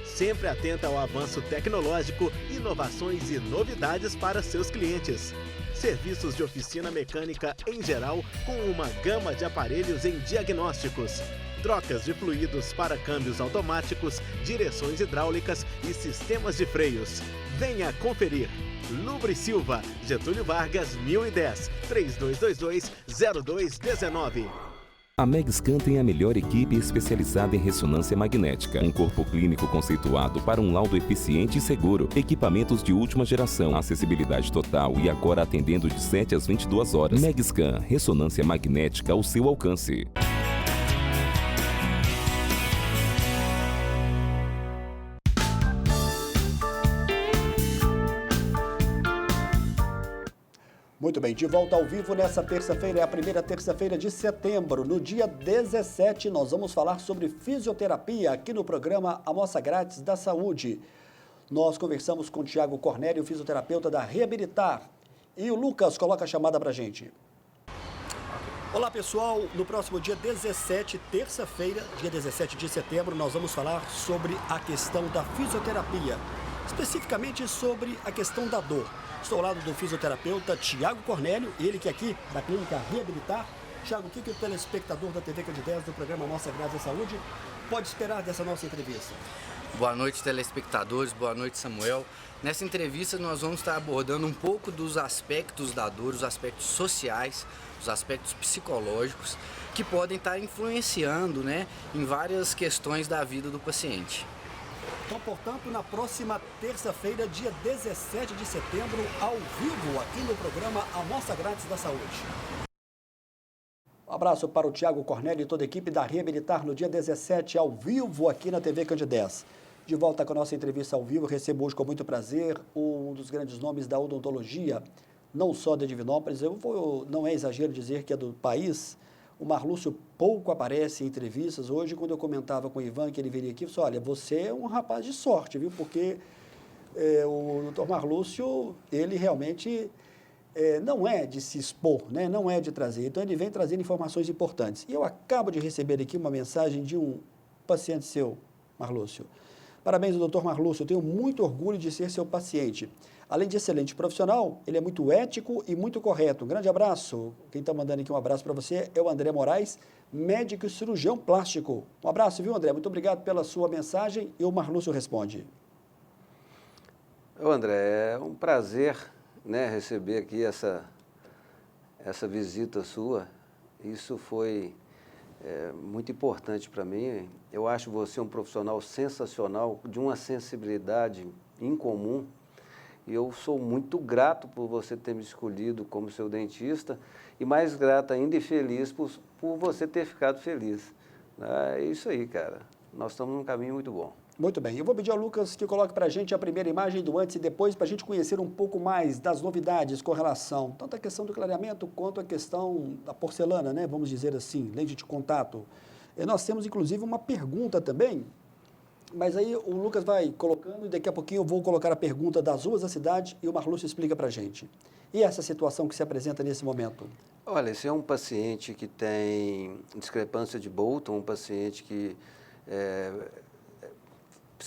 Sempre atenta ao avanço tecnológico, inovações e novidades para seus clientes. Serviços de oficina mecânica em geral, com uma gama de aparelhos em diagnósticos. Trocas de fluidos para câmbios automáticos, direções hidráulicas e sistemas de freios. Venha conferir. Lubre Silva, Getúlio Vargas, 1010, 3222-0219. A Megscan tem a melhor equipe especializada em ressonância magnética, um corpo clínico conceituado para um laudo eficiente e seguro, equipamentos de última geração, acessibilidade total e agora atendendo de 7 às 22 horas. Megscan, ressonância magnética ao seu alcance. Muito bem, de volta ao vivo nessa terça-feira, é a primeira terça-feira de setembro. No dia 17, nós vamos falar sobre fisioterapia aqui no programa Amostra Grátis da Saúde. Nós conversamos com o Tiago Cornélio, fisioterapeuta da Reabilitar. E o Lucas coloca a chamada pra gente. Olá pessoal, no próximo dia 17, terça-feira, dia 17 de setembro, nós vamos falar sobre a questão da fisioterapia, especificamente sobre a questão da dor. Estou ao lado do fisioterapeuta Tiago Cornélio, ele que é aqui da clínica Reabilitar. Tiago, o que o telespectador da TV Candidez do programa Amostra Grátis da Saúde pode esperar dessa nossa entrevista? Boa noite, telespectadores, boa noite, Samuel. Nessa entrevista nós vamos estar abordando um pouco dos aspectos da dor, os aspectos sociais, os aspectos psicológicos que podem estar influenciando, em várias questões da vida do paciente. Então, portanto, na próxima terça-feira, dia 17 de setembro, ao vivo, aqui no programa Amostra Grátis da Saúde. Um abraço para o Tiago Cornélio e toda a equipe da Reabilitar no dia 17, ao vivo, aqui na TV Candidez. De volta com a nossa entrevista ao vivo, recebo hoje com muito prazer um dos grandes nomes da odontologia, não só de Divinópolis, não é exagero dizer que é do país. O Marlúcio pouco aparece em entrevistas. Hoje, quando eu comentava com o Ivan que ele viria aqui, eu falei, olha, você é um rapaz de sorte, viu? Porque o doutor Marlúcio, ele realmente não é de se expor, não é de trazer. Então, ele vem trazendo informações importantes. E eu acabo de receber aqui uma mensagem de um paciente seu, Marlúcio. Parabéns, doutor Marlúcio, eu tenho muito orgulho de ser seu paciente. Além de excelente profissional, ele é muito ético e muito correto. Um grande abraço. Quem está mandando aqui um abraço para você é o André Moraes, médico e cirurgião plástico. Um abraço, viu, André? Muito obrigado pela sua mensagem e o Marlúcio responde. Ô, André, é um prazer, né, receber aqui essa visita sua. Isso foi muito importante para mim. Eu acho você um profissional sensacional, de uma sensibilidade incomum. E eu sou muito grato por você ter me escolhido como seu dentista e mais grato ainda e feliz por você ter ficado feliz. É isso aí, cara. Nós estamos num caminho muito bom. Muito bem. Eu vou pedir ao Lucas que coloque para a gente a primeira imagem do antes e depois, para a gente conhecer um pouco mais das novidades com relação tanto à questão do clareamento quanto à questão da porcelana, né? Vamos dizer assim, lente de contato. E nós temos, inclusive, uma pergunta também, mas aí o Lucas vai colocando e daqui a pouquinho eu vou colocar a pergunta das ruas da cidade e o Marlúcio explica para a gente. E essa situação que se apresenta nesse momento? Olha, esse é um paciente que tem discrepância de Bolton, um paciente que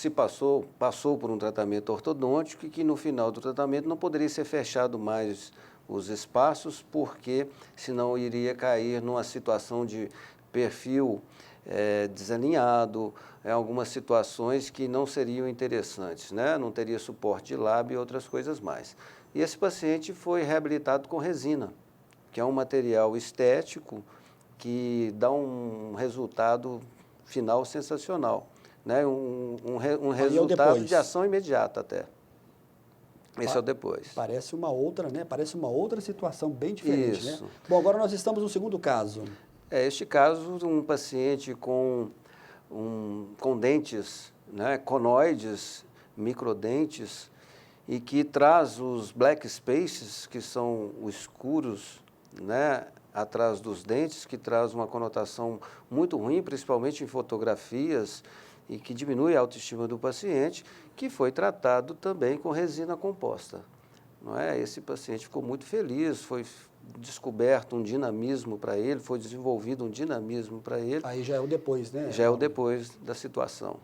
passou por um tratamento ortodôntico e que no final do tratamento não poderia ser fechado mais os espaços, porque senão iria cair numa situação de perfil desalinhado, algumas situações que não seriam interessantes, né? Não teria suporte de lábio e outras coisas mais. E esse paciente foi reabilitado com resina, que é um material estético que dá um resultado final sensacional, né? Um resultado de ação imediata até. Esse é o depois. Parece uma outra, né? Parece uma outra situação bem diferente, Isso. né? Bom, agora nós estamos no segundo caso. Este caso, um paciente com dentes, né, conoides, microdentes, e que traz os black spaces, que são os escuros, né, atrás dos dentes, que traz uma conotação muito ruim, principalmente em fotografias, e que diminui a autoestima do paciente, que foi tratado também com resina composta. Não é? Esse paciente ficou muito feliz, foi descoberto um dinamismo para ele, foi desenvolvido um dinamismo para ele. Aí já é o depois, né? Já é o depois da situação.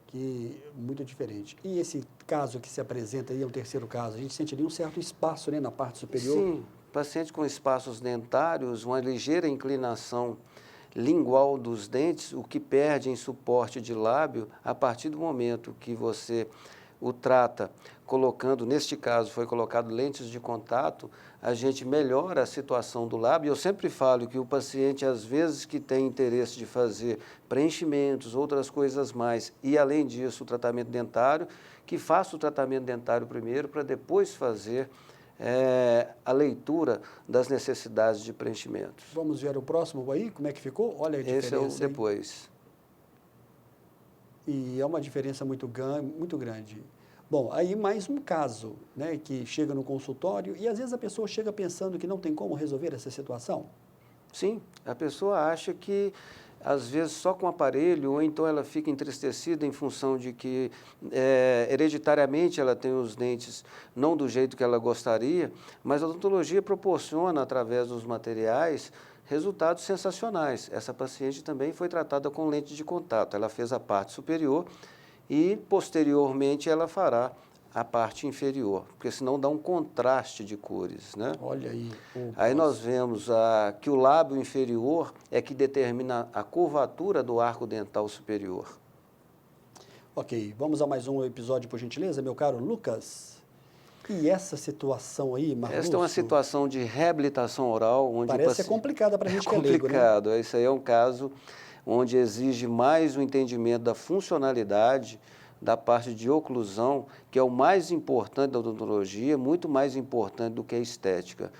Que muito diferente. E esse caso que se apresenta aí é o terceiro caso, a gente sente ali um certo espaço, né, na parte superior? Sim, paciente com espaços dentários, uma ligeira inclinação lingual dos dentes, o que perde em suporte de lábio a partir do momento que você o trata colocando, neste caso foi colocado lentes de contato, a gente melhora a situação do lábio. Eu sempre falo que o paciente, às vezes, que tem interesse de fazer preenchimentos, outras coisas mais, e além disso o tratamento dentário, que faça o tratamento dentário primeiro para depois fazer a leitura das necessidades de preenchimentos. Vamos ver o próximo aí, como é que ficou? Olha a diferença. Esse é o depois. E é uma diferença muito grande. Bom, aí mais um caso, né, que chega no consultório e às vezes a pessoa chega pensando que não tem como resolver essa situação. Sim, a pessoa acha que às vezes só com aparelho, ou então ela fica entristecida em função de que hereditariamente ela tem os dentes não do jeito que ela gostaria, mas a odontologia proporciona, através dos materiais, resultados sensacionais. Essa paciente também foi tratada com lente de contato, ela fez a parte superior e posteriormente ela fará a parte inferior, porque senão dá um contraste de cores, né? Olha aí. Aí nós vemos que o lábio inferior é que determina a curvatura do arco dental superior. Ok, vamos a mais um episódio, por gentileza, meu caro Lucas. E essa situação aí, Marlúcio? Esta é uma situação de reabilitação oral, onde parece ser complicada para a gente que é leigo, né? complicado. Esse aí é um caso onde exige mais o entendimento da funcionalidade, da parte de oclusão, que é o mais importante da odontologia, muito mais importante do que a estética.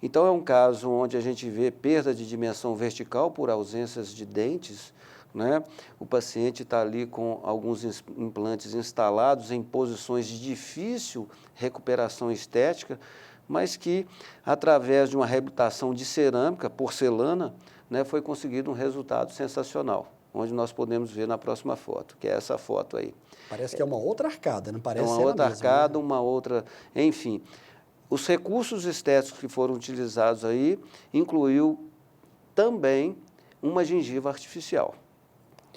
Então, é um caso onde a gente vê perda de dimensão vertical por ausências de dentes, né? O paciente está ali com alguns implantes instalados em posições de difícil recuperação estética, mas que, através de uma reabilitação de cerâmica, porcelana, né, foi conseguido um resultado sensacional, onde nós podemos ver na próxima foto, que é essa foto aí. Parece que é uma outra arcada, não parece? É uma outra arcada, uma outra... Enfim, os recursos estéticos que foram utilizados aí incluiu também uma gengiva artificial.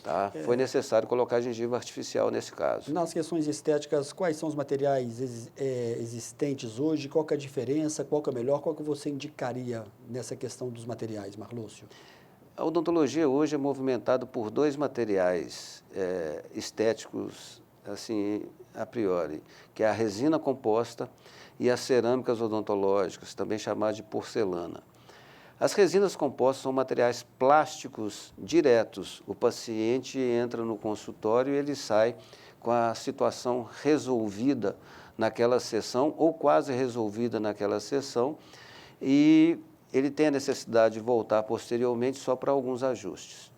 Tá? Foi necessário colocar gengiva artificial nesse caso. Nas questões estéticas, quais são os materiais existentes hoje? Qual que é a diferença? Qual que é o melhor? Qual que você indicaria nessa questão dos materiais, Marlúcio? A odontologia hoje é movimentada por dois materiais estéticos, assim, a priori, que é a resina composta e as cerâmicas odontológicas, também chamadas de porcelana. As resinas compostas são materiais plásticos diretos. O paciente entra no consultório e ele sai com a situação resolvida naquela sessão ou quase resolvida naquela sessão e ele tem a necessidade de voltar posteriormente só para alguns ajustes.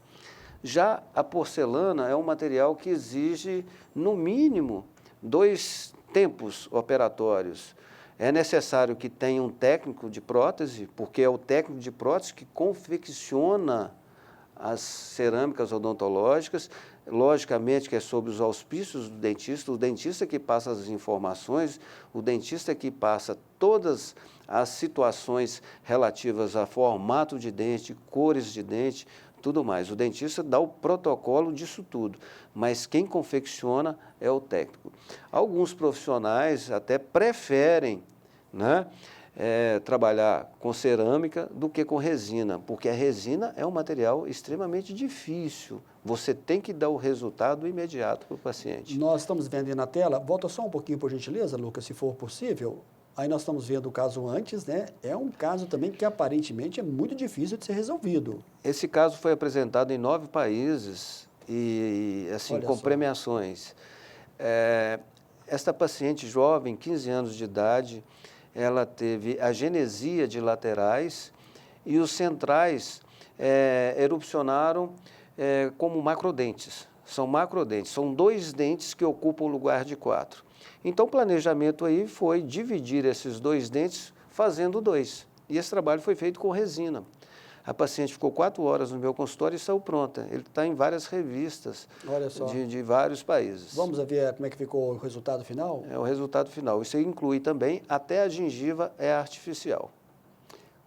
Já a porcelana é um material que exige, no mínimo, 2 tempos operatórios. É necessário que tenha um técnico de prótese, porque é o técnico de prótese que confecciona as cerâmicas odontológicas, logicamente que é sob os auspícios do dentista, o dentista que passa as informações, o dentista que passa todas as situações relativas a formato de dente, cores de dente, tudo mais. O dentista dá o protocolo disso tudo, mas quem confecciona é o técnico. Alguns profissionais até preferem, né, trabalhar com cerâmica do que com resina, porque a resina é um material extremamente difícil. Você tem que dar o resultado imediato para o paciente. Nós estamos vendo aí na tela, volta só um pouquinho, por gentileza, Lucas, se for possível. Aí nós estamos vendo o caso antes, né? É um caso também que aparentemente é muito difícil de ser resolvido. Esse caso foi apresentado em 9 países e assim, com premiações. Esta paciente jovem, 15 anos de idade, ela teve agenesia de laterais e os centrais erupcionaram como macrodentes. São macrodentes, são 2 dentes que ocupam o lugar de 4. Então, o planejamento aí foi dividir esses 2 dentes fazendo 2. E esse trabalho foi feito com resina. A paciente ficou 4 horas no meu consultório e saiu pronta. Ele está em várias revistas de vários países. Vamos ver como é que ficou o resultado final? É o resultado final. Isso inclui também até a gengiva é artificial.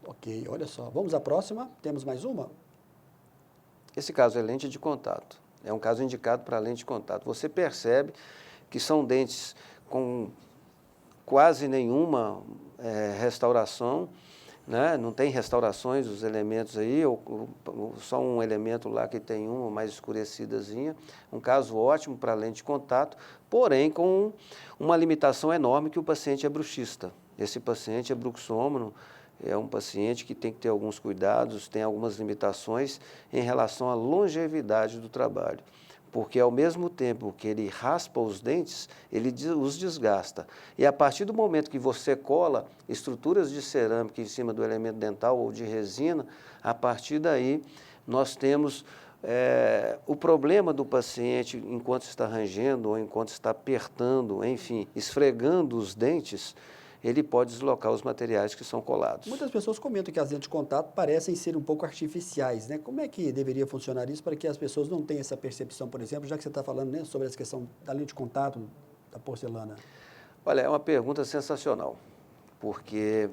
Ok, olha só. Vamos à próxima. Temos mais uma? Esse caso é lente de contato. É um caso indicado para lente de contato. Você percebe que são dentes com quase nenhuma restauração, né? Não tem restaurações dos elementos aí, ou só um elemento lá que tem uma mais escurecidazinha. Um caso ótimo para lente de contato, porém com uma limitação enorme que o paciente é bruxista. Esse paciente é bruxômono, é um paciente que tem que ter alguns cuidados, tem algumas limitações em relação à longevidade do trabalho. Porque ao mesmo tempo que ele raspa os dentes, ele os desgasta. E a partir do momento que você cola estruturas de cerâmica em cima do elemento dental ou de resina, a partir daí nós temos o problema do paciente enquanto está rangendo ou enquanto está apertando, enfim, esfregando os dentes, ele pode deslocar os materiais que são colados. Muitas pessoas comentam que as lentes de contato parecem ser um pouco artificiais, né? Como é que deveria funcionar isso para que as pessoas não tenham essa percepção, por exemplo, já que você está falando, né, sobre essa questão da lente de contato da porcelana? Olha, é uma pergunta sensacional, porque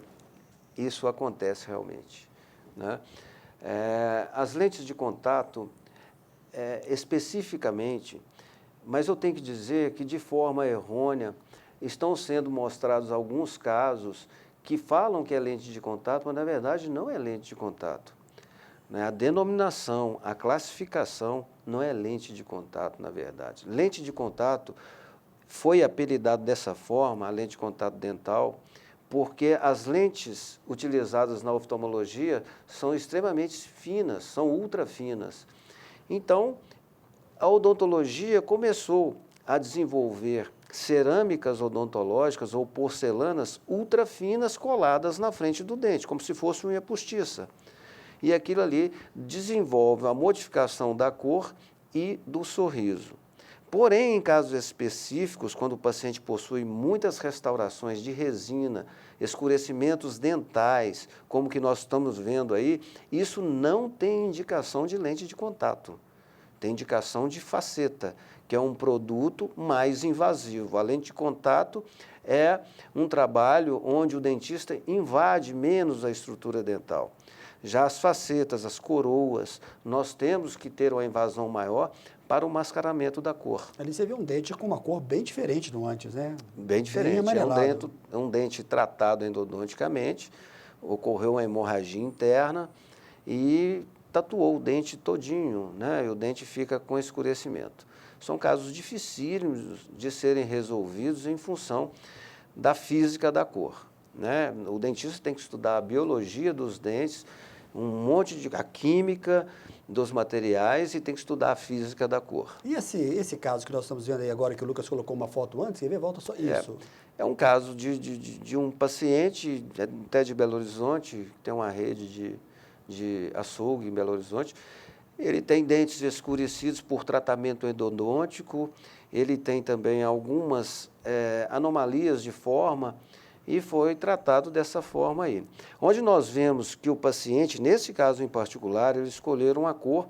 isso acontece realmente, né? As lentes de contato, especificamente, mas eu tenho que dizer que de forma errônea, estão sendo mostrados alguns casos que falam que é lente de contato, mas na verdade não é lente de contato. A denominação, a classificação não é lente de contato, na verdade. Lente de contato foi apelidado dessa forma, a lente de contato dental, porque as lentes utilizadas na oftalmologia são extremamente finas, são ultra finas. Então, a odontologia começou a desenvolver cerâmicas odontológicas ou porcelanas ultra finas coladas na frente do dente, como se fosse unha postiça. E aquilo ali desenvolve a modificação da cor e do sorriso. Porém, em casos específicos, quando o paciente possui muitas restaurações de resina, escurecimentos dentais, como que nós estamos vendo aí, isso não tem indicação de lente de contato. Tem indicação de faceta, que é um produto mais invasivo. A lente de contato é um trabalho onde o dentista invade menos a estrutura dental. Já as facetas, as coroas, nós temos que ter uma invasão maior para o mascaramento da cor. Ali você vê um dente com uma cor bem diferente do antes, né? Bem diferente. É um dente tratado endodonticamente, ocorreu uma hemorragia interna e tatuou o dente todinho, né? E o dente fica com escurecimento. São casos dificílimos de serem resolvidos em função da física da cor, né? O dentista tem que estudar a biologia dos dentes, a química dos materiais e tem que estudar a física da cor. E esse caso que nós estamos vendo aí agora, que o Lucas colocou uma foto antes, você vê, volta só isso. É um caso de um paciente, até de Belo Horizonte, que tem uma rede de açougue em Belo Horizonte. Ele tem dentes escurecidos por tratamento endodôntico, ele tem também algumas anomalias de forma e foi tratado dessa forma aí. Onde nós vemos que o paciente, nesse caso em particular, ele escolheu uma cor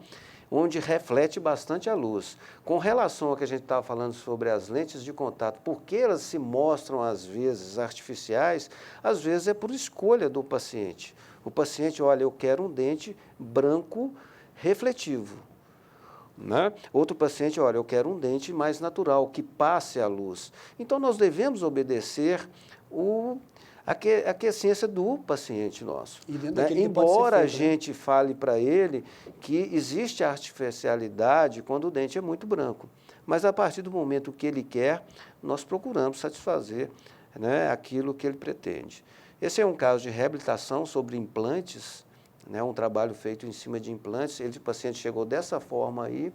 onde reflete bastante a luz. Com relação ao que a gente estava falando sobre as lentes de contato, porque elas se mostram às vezes artificiais, às vezes é por escolha do paciente. O paciente, olha, eu quero um dente branco refletivo. Né? Outro paciente, olha, eu quero um dente mais natural, que passe a luz. Então, nós devemos obedecer a aquiescência do paciente nosso. Né? Embora a gente fale para ele que existe artificialidade quando o dente é muito branco. Mas, a partir do momento que ele quer, nós procuramos satisfazer, né, aquilo que ele pretende. Esse é um caso de reabilitação sobre implantes, né, um trabalho feito em cima de implantes. O paciente chegou dessa forma aí,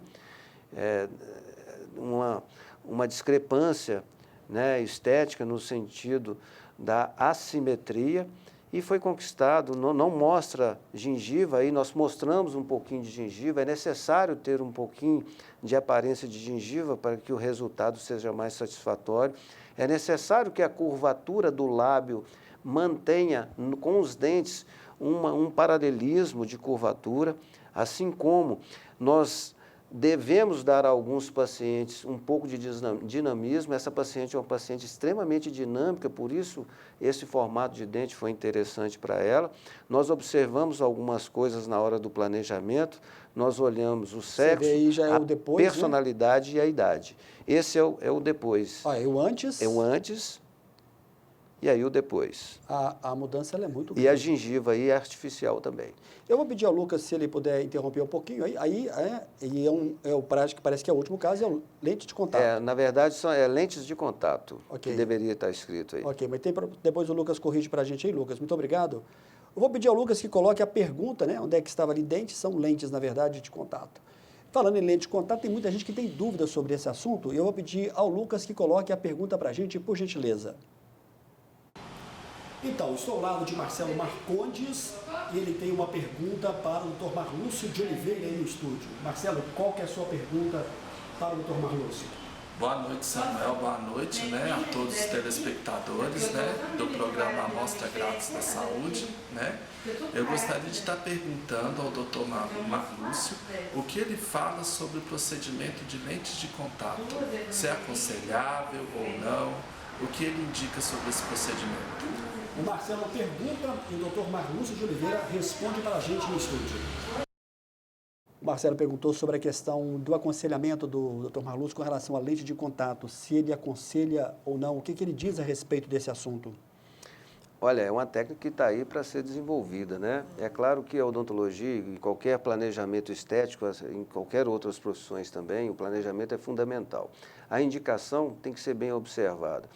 uma discrepância, né, estética no sentido da assimetria e foi conquistado, não mostra gengiva, aí nós mostramos um pouquinho de gengiva, é necessário ter um pouquinho de aparência de gengiva para que o resultado seja mais satisfatório, é necessário que a curvatura do lábio mantenha com os dentes um paralelismo de curvatura, assim como nós devemos dar a alguns pacientes um pouco de dinamismo. Essa paciente é uma paciente extremamente dinâmica, por isso esse formato de dente foi interessante para ela. Nós observamos algumas coisas na hora do planejamento, nós olhamos o sexo, depois, personalidade, né? E a idade. Esse é o depois. É o antes? É o antes e aí o depois. A mudança ela é muito grande. E a gengiva aí é artificial também. Eu vou pedir ao Lucas, se ele puder interromper um pouquinho, o prático, parece que é o último caso, é lente de contato. Na verdade, são lentes de contato, que deveria estar escrito aí. Ok, mas depois o Lucas corrige para a gente aí, Lucas. Muito obrigado. Eu vou pedir ao Lucas que coloque a pergunta, né? Onde é que estava ali? Dentes são lentes, na verdade, de contato. Falando em lente de contato, tem muita gente que tem dúvidas sobre esse assunto, e eu vou pedir ao Lucas que coloque a pergunta para a gente, por gentileza. Então, estou ao lado de Marcelo Marcondes e ele tem uma pergunta para o Dr. Marlúcio de Oliveira aí no estúdio. Marcelo, qual que é a sua pergunta para o Dr. Marlúcio? Boa noite, Samuel. Boa noite, né, a todos os telespectadores, né, do programa Amostra Grátis da Saúde, né. Eu gostaria de estar perguntando ao Dr. Marlúcio o que ele fala sobre o procedimento de lentes de contato, se é aconselhável ou não, o que ele indica sobre esse procedimento. O Marcelo pergunta e o Dr. Marlúcio de Oliveira responde para a gente no estúdio. O Marcelo perguntou sobre a questão do aconselhamento do Dr. Marlúcio com relação à lente de contato, se ele aconselha ou não, o que ele diz a respeito desse assunto? Olha, é uma técnica que está aí para ser desenvolvida, né? É claro que a odontologia, em qualquer planejamento estético, em qualquer outras profissões também, o planejamento é fundamental. A indicação tem que ser bem observada.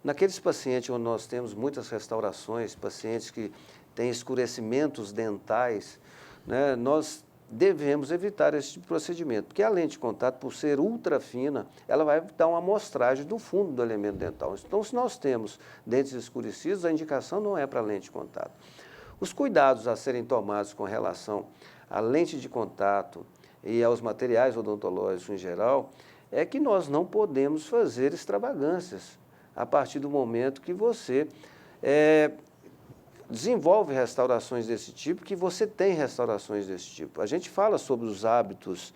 Naqueles pacientes onde nós temos muitas restaurações, pacientes que têm escurecimentos dentais, né, nós devemos evitar esse tipo de procedimento, porque a lente de contato, por ser ultra fina, ela vai dar uma amostragem do fundo do elemento dental. Então, se nós temos dentes escurecidos, a indicação não é para lente de contato. Os cuidados a serem tomados com relação à lente de contato e aos materiais odontológicos em geral, é que nós não podemos fazer extravagâncias a partir do momento que você desenvolve restaurações desse tipo, que você tem restaurações desse tipo. A gente fala sobre os hábitos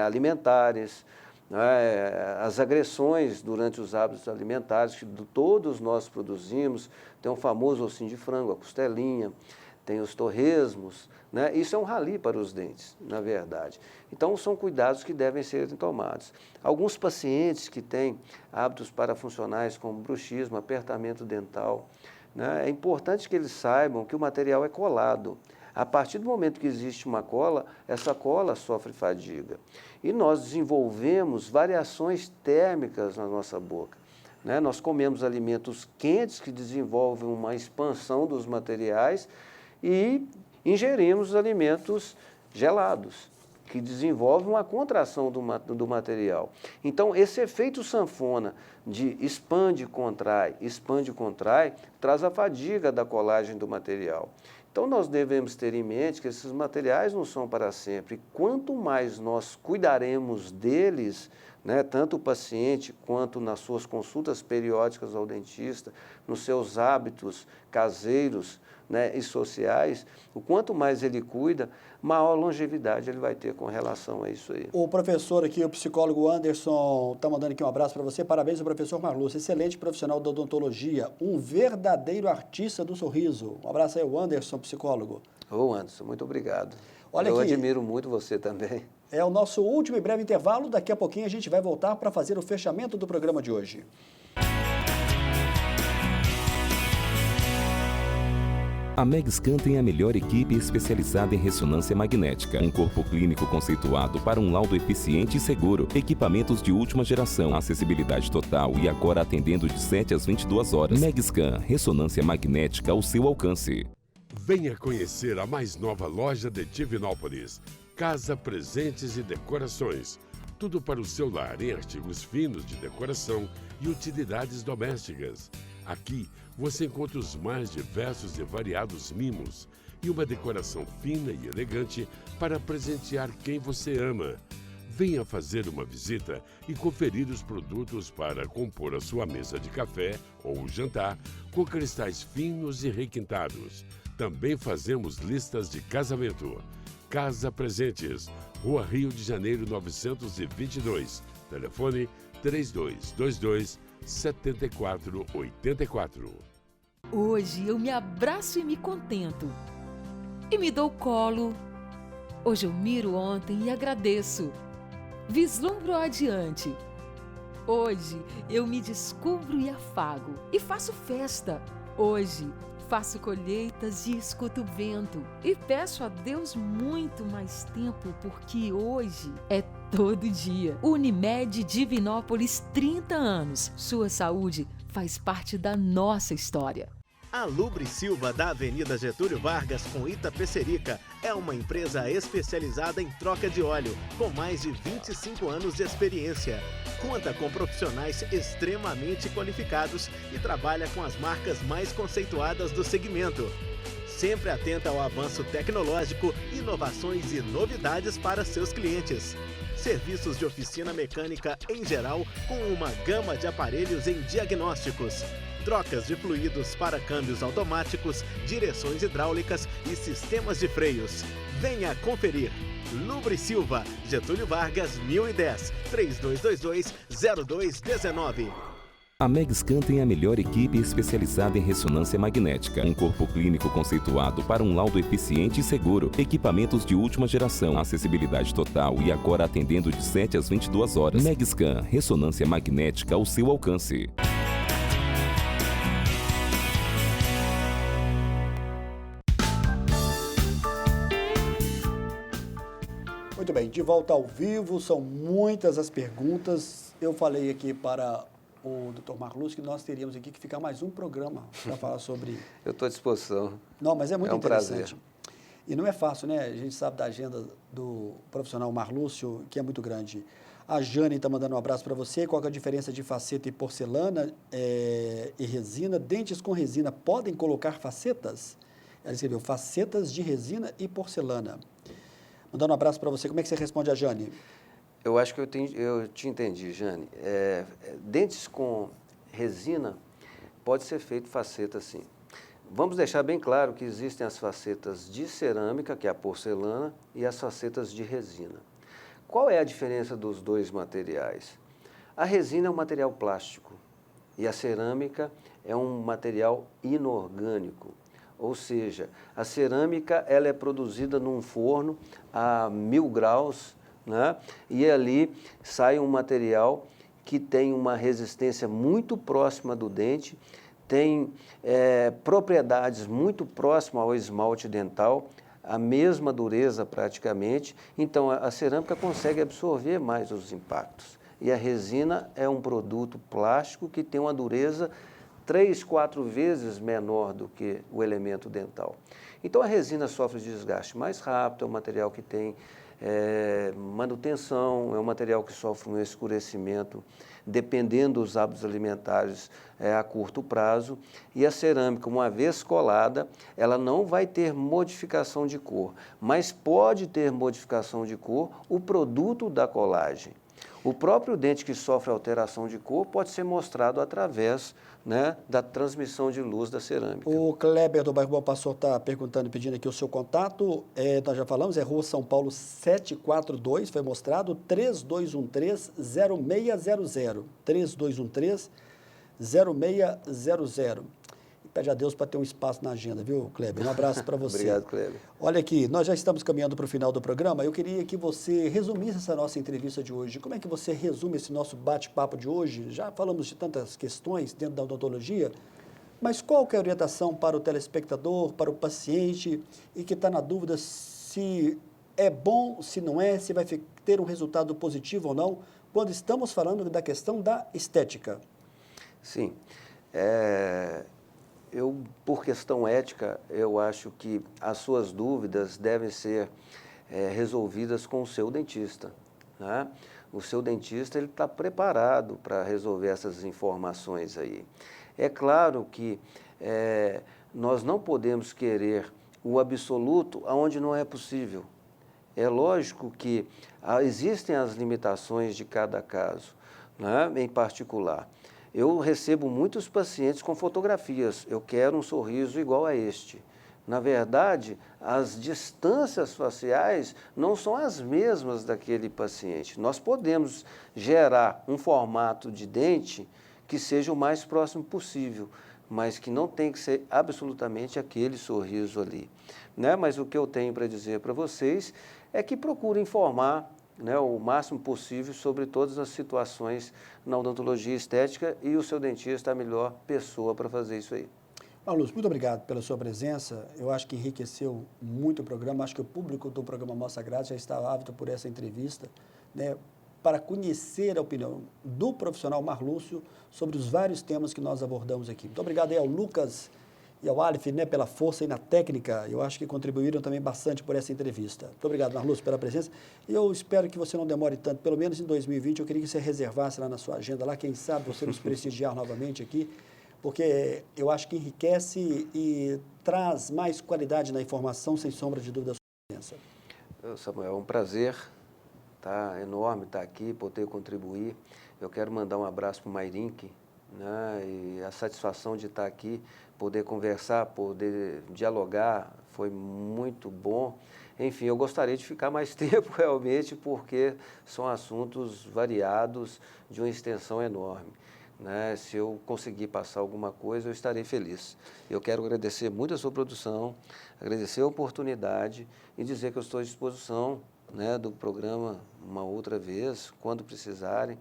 alimentares, as agressões durante os hábitos alimentares, que todos nós produzimos. Tem o famoso ossinho de frango, a costelinha, tem os torresmos, né? Isso é um rali para os dentes, na verdade. Então, são cuidados que devem ser tomados. Alguns pacientes que têm hábitos parafuncionais, como bruxismo, apertamento dental, né? É importante que eles saibam que o material é colado. A partir do momento que existe uma cola, essa cola sofre fadiga. E nós desenvolvemos variações térmicas na nossa boca, né? Nós comemos alimentos quentes que desenvolvem uma expansão dos materiais e ingerimos alimentos gelados, que desenvolvem uma contração do material. Então, esse efeito sanfona de expande e contrai, traz a fadiga da colagem do material. Então, nós devemos ter em mente que esses materiais não são para sempre. Quanto mais nós cuidaremos deles, né, tanto o paciente quanto nas suas consultas periódicas ao dentista, nos seus hábitos caseiros, né, e sociais, o quanto mais ele cuida, maior longevidade ele vai ter com relação a isso aí. O professor aqui, o psicólogo Anderson, está mandando aqui um abraço para você. Parabéns ao professor Marlúcio, excelente profissional da odontologia, um verdadeiro artista do sorriso. Um abraço aí ao Anderson, psicólogo. Ô Anderson, muito obrigado. Olha Eu aqui, admiro muito você também. é o nosso último e breve intervalo. Daqui a pouquinho a gente vai voltar para fazer o fechamento do programa de hoje. A Megscan tem a melhor equipe especializada em ressonância magnética, um corpo clínico conceituado para um laudo eficiente e seguro, equipamentos de última geração, acessibilidade total e agora atendendo de 7 às 22 horas. Megscan, ressonância magnética ao seu alcance. Venha conhecer a mais nova loja de Divinópolis. Casa, presentes e decorações. Tudo para o seu lar em artigos finos de decoração e utilidades domésticas. Aqui você encontra os mais diversos e variados mimos e uma decoração fina e elegante para presentear quem você ama. Venha fazer uma visita e conferir os produtos para compor a sua mesa de café ou jantar com cristais finos e requintados. Também fazemos listas de casamento. Casa Presentes, Rua Rio de Janeiro 922. Telefone 3222-7484. Hoje eu me abraço e me contento. E me dou colo. Hoje eu miro ontem e agradeço. Vislumbro adiante. Hoje eu me descubro e afago. E faço festa. Hoje faço colheitas e escuto o vento. E peço a Deus muito mais tempo, porque hoje é todo dia. Unimed Divinópolis, 30 anos. Sua saúde faz parte da nossa história. A Lubrisilva, da Avenida Getúlio Vargas, com Itapecerica, é uma empresa especializada em troca de óleo, com mais de 25 anos de experiência. Conta com profissionais extremamente qualificados e trabalha com as marcas mais conceituadas do segmento. Sempre atenta ao avanço tecnológico, inovações e novidades para seus clientes. Serviços de oficina mecânica em geral, com uma gama de aparelhos em diagnósticos. Trocas de fluidos para câmbios automáticos, direções hidráulicas e sistemas de freios. Venha conferir. Lubrisilva, Getúlio Vargas, 1010, 3222-0219. A Megscan tem a melhor equipe especializada em ressonância magnética, um corpo clínico conceituado para um laudo eficiente e seguro, equipamentos de última geração, acessibilidade total e agora atendendo de 7 às 22 horas. Megscan, ressonância magnética ao seu alcance. Muito bem, de volta ao vivo, são muitas as perguntas. Eu falei aqui para o Dr. Marlúcio que nós teríamos aqui que ficar mais um programa para falar sobre... Eu estou à disposição. Não, mas é muito interessante. Prazer. E não é fácil, né? A gente sabe da agenda do profissional Marlúcio, que é muito grande. A Jane está mandando um abraço para você. Qual que é a diferença de faceta e porcelana e resina? Dentes com resina podem colocar facetas? Ela escreveu facetas de resina e porcelana. Mandando um abraço para você. Como é que você responde a Jane? Eu acho que eu te entendi, Jane. Dentes com resina pode ser feito faceta, sim. Vamos deixar bem claro que existem as facetas de cerâmica, que é a porcelana, e as facetas de resina. Qual é a diferença dos dois materiais? A resina é um material plástico e a cerâmica é um material inorgânico. Ou seja, a cerâmica ela é produzida num forno a 1000 graus, né? E ali sai um material que tem uma resistência muito próxima do dente, tem propriedades muito próximas ao esmalte dental, a mesma dureza praticamente, então a cerâmica consegue absorver mais os impactos. E a resina é um produto plástico que tem uma dureza 3, 4 vezes menor do que o elemento dental. Então a resina sofre desgaste mais rápido, é um material que tem manutenção, é um material que sofre um escurecimento dependendo dos hábitos alimentares a curto prazo, e a cerâmica, uma vez colada, ela não vai ter modificação de cor, mas pode ter modificação de cor o produto da colagem. O próprio dente que sofre alteração de cor pode ser mostrado através, né, da transmissão de luz da cerâmica. O Kleber do Bairro Bom Pastor está perguntando, pedindo aqui o seu contato. Nós já falamos, é Rua São Paulo 742, foi mostrado, 3213-0600. 3213-0600. Pede a Deus para ter um espaço na agenda, viu, Kleber? Um abraço para você. Obrigado, Kleber. Olha aqui, nós já estamos caminhando para o final do programa. Eu queria que você resumisse essa nossa entrevista de hoje. Como é que você resume esse nosso bate-papo de hoje? Já falamos de tantas questões dentro da odontologia, mas qual que é a orientação para o telespectador, para o paciente e que está na dúvida se é bom, se não é, se vai ter um resultado positivo ou não, quando estamos falando da questão da estética? Sim. Por questão ética, eu acho que as suas dúvidas devem ser resolvidas com o seu dentista, né? O seu dentista está preparado para resolver essas informações aí. É claro que nós não podemos querer o absoluto aonde não é possível. É lógico que existem as limitações de cada caso, né, em particular. Eu recebo muitos pacientes com fotografias. Eu quero um sorriso igual a este. Na verdade, as distâncias faciais não são as mesmas daquele paciente. Nós podemos gerar um formato de dente que seja o mais próximo possível, mas que não tem que ser absolutamente aquele sorriso ali, né? Mas o que eu tenho para dizer para vocês é que procurem informar, né, o máximo possível sobre todas as situações na odontologia estética, e o seu dentista é a melhor pessoa para fazer isso aí. Marlúcio, muito obrigado pela sua presença. Eu acho que enriqueceu muito o programa. Acho que o público do programa Amostra Grátis já está ávido por essa entrevista, né, para conhecer a opinião do profissional Marlúcio sobre os vários temas que nós abordamos aqui. Muito obrigado aí ao Lucas e ao Aleph, né, pela força e na técnica. Eu acho que contribuíram também bastante por essa entrevista. Muito obrigado, Marlúcio, pela presença. E eu espero que você não demore tanto, pelo menos em 2020, eu queria que você reservasse lá na sua agenda, lá, quem sabe você nos prestigiar novamente aqui, porque eu acho que enriquece e traz mais qualidade na informação, sem sombra de dúvida, da sua presença. Samuel, é um prazer, tá, enorme estar aqui, poder contribuir. Eu quero mandar um abraço para o Mairink, né, e a satisfação de estar aqui, poder conversar, poder dialogar, foi muito bom. Enfim, eu gostaria de ficar mais tempo realmente, porque são assuntos variados de uma extensão enorme, né? Se eu conseguir passar alguma coisa, eu estarei feliz. Eu quero agradecer muito a sua produção, agradecer a oportunidade e dizer que eu estou à disposição, né, do programa uma outra vez, quando precisarem,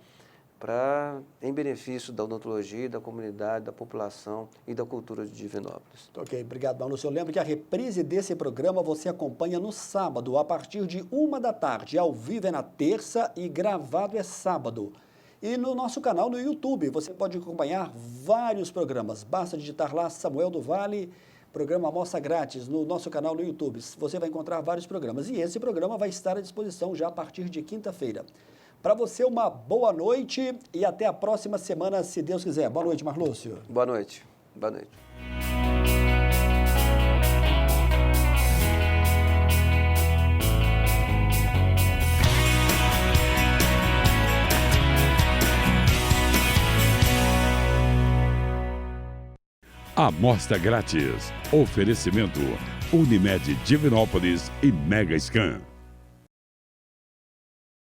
em benefício da odontologia, da comunidade, da população e da cultura de Divinópolis. Ok, obrigado, Marlúcio. Eu lembro que a reprise desse programa você acompanha no sábado, a partir de 13h. Ao vivo é na terça e gravado é sábado. E no nosso canal no YouTube, você pode acompanhar vários programas. Basta digitar lá Samuel do Vale, programa Amostra Grátis, no nosso canal no YouTube. Você vai encontrar vários programas. E esse programa vai estar à disposição já a partir de quinta-feira. Para você, uma boa noite e até a próxima semana, se Deus quiser. Boa noite, Marlúcio. Boa noite. Boa noite. Amostra Grátis. Oferecimento Unimed Divinópolis e Mega Scan.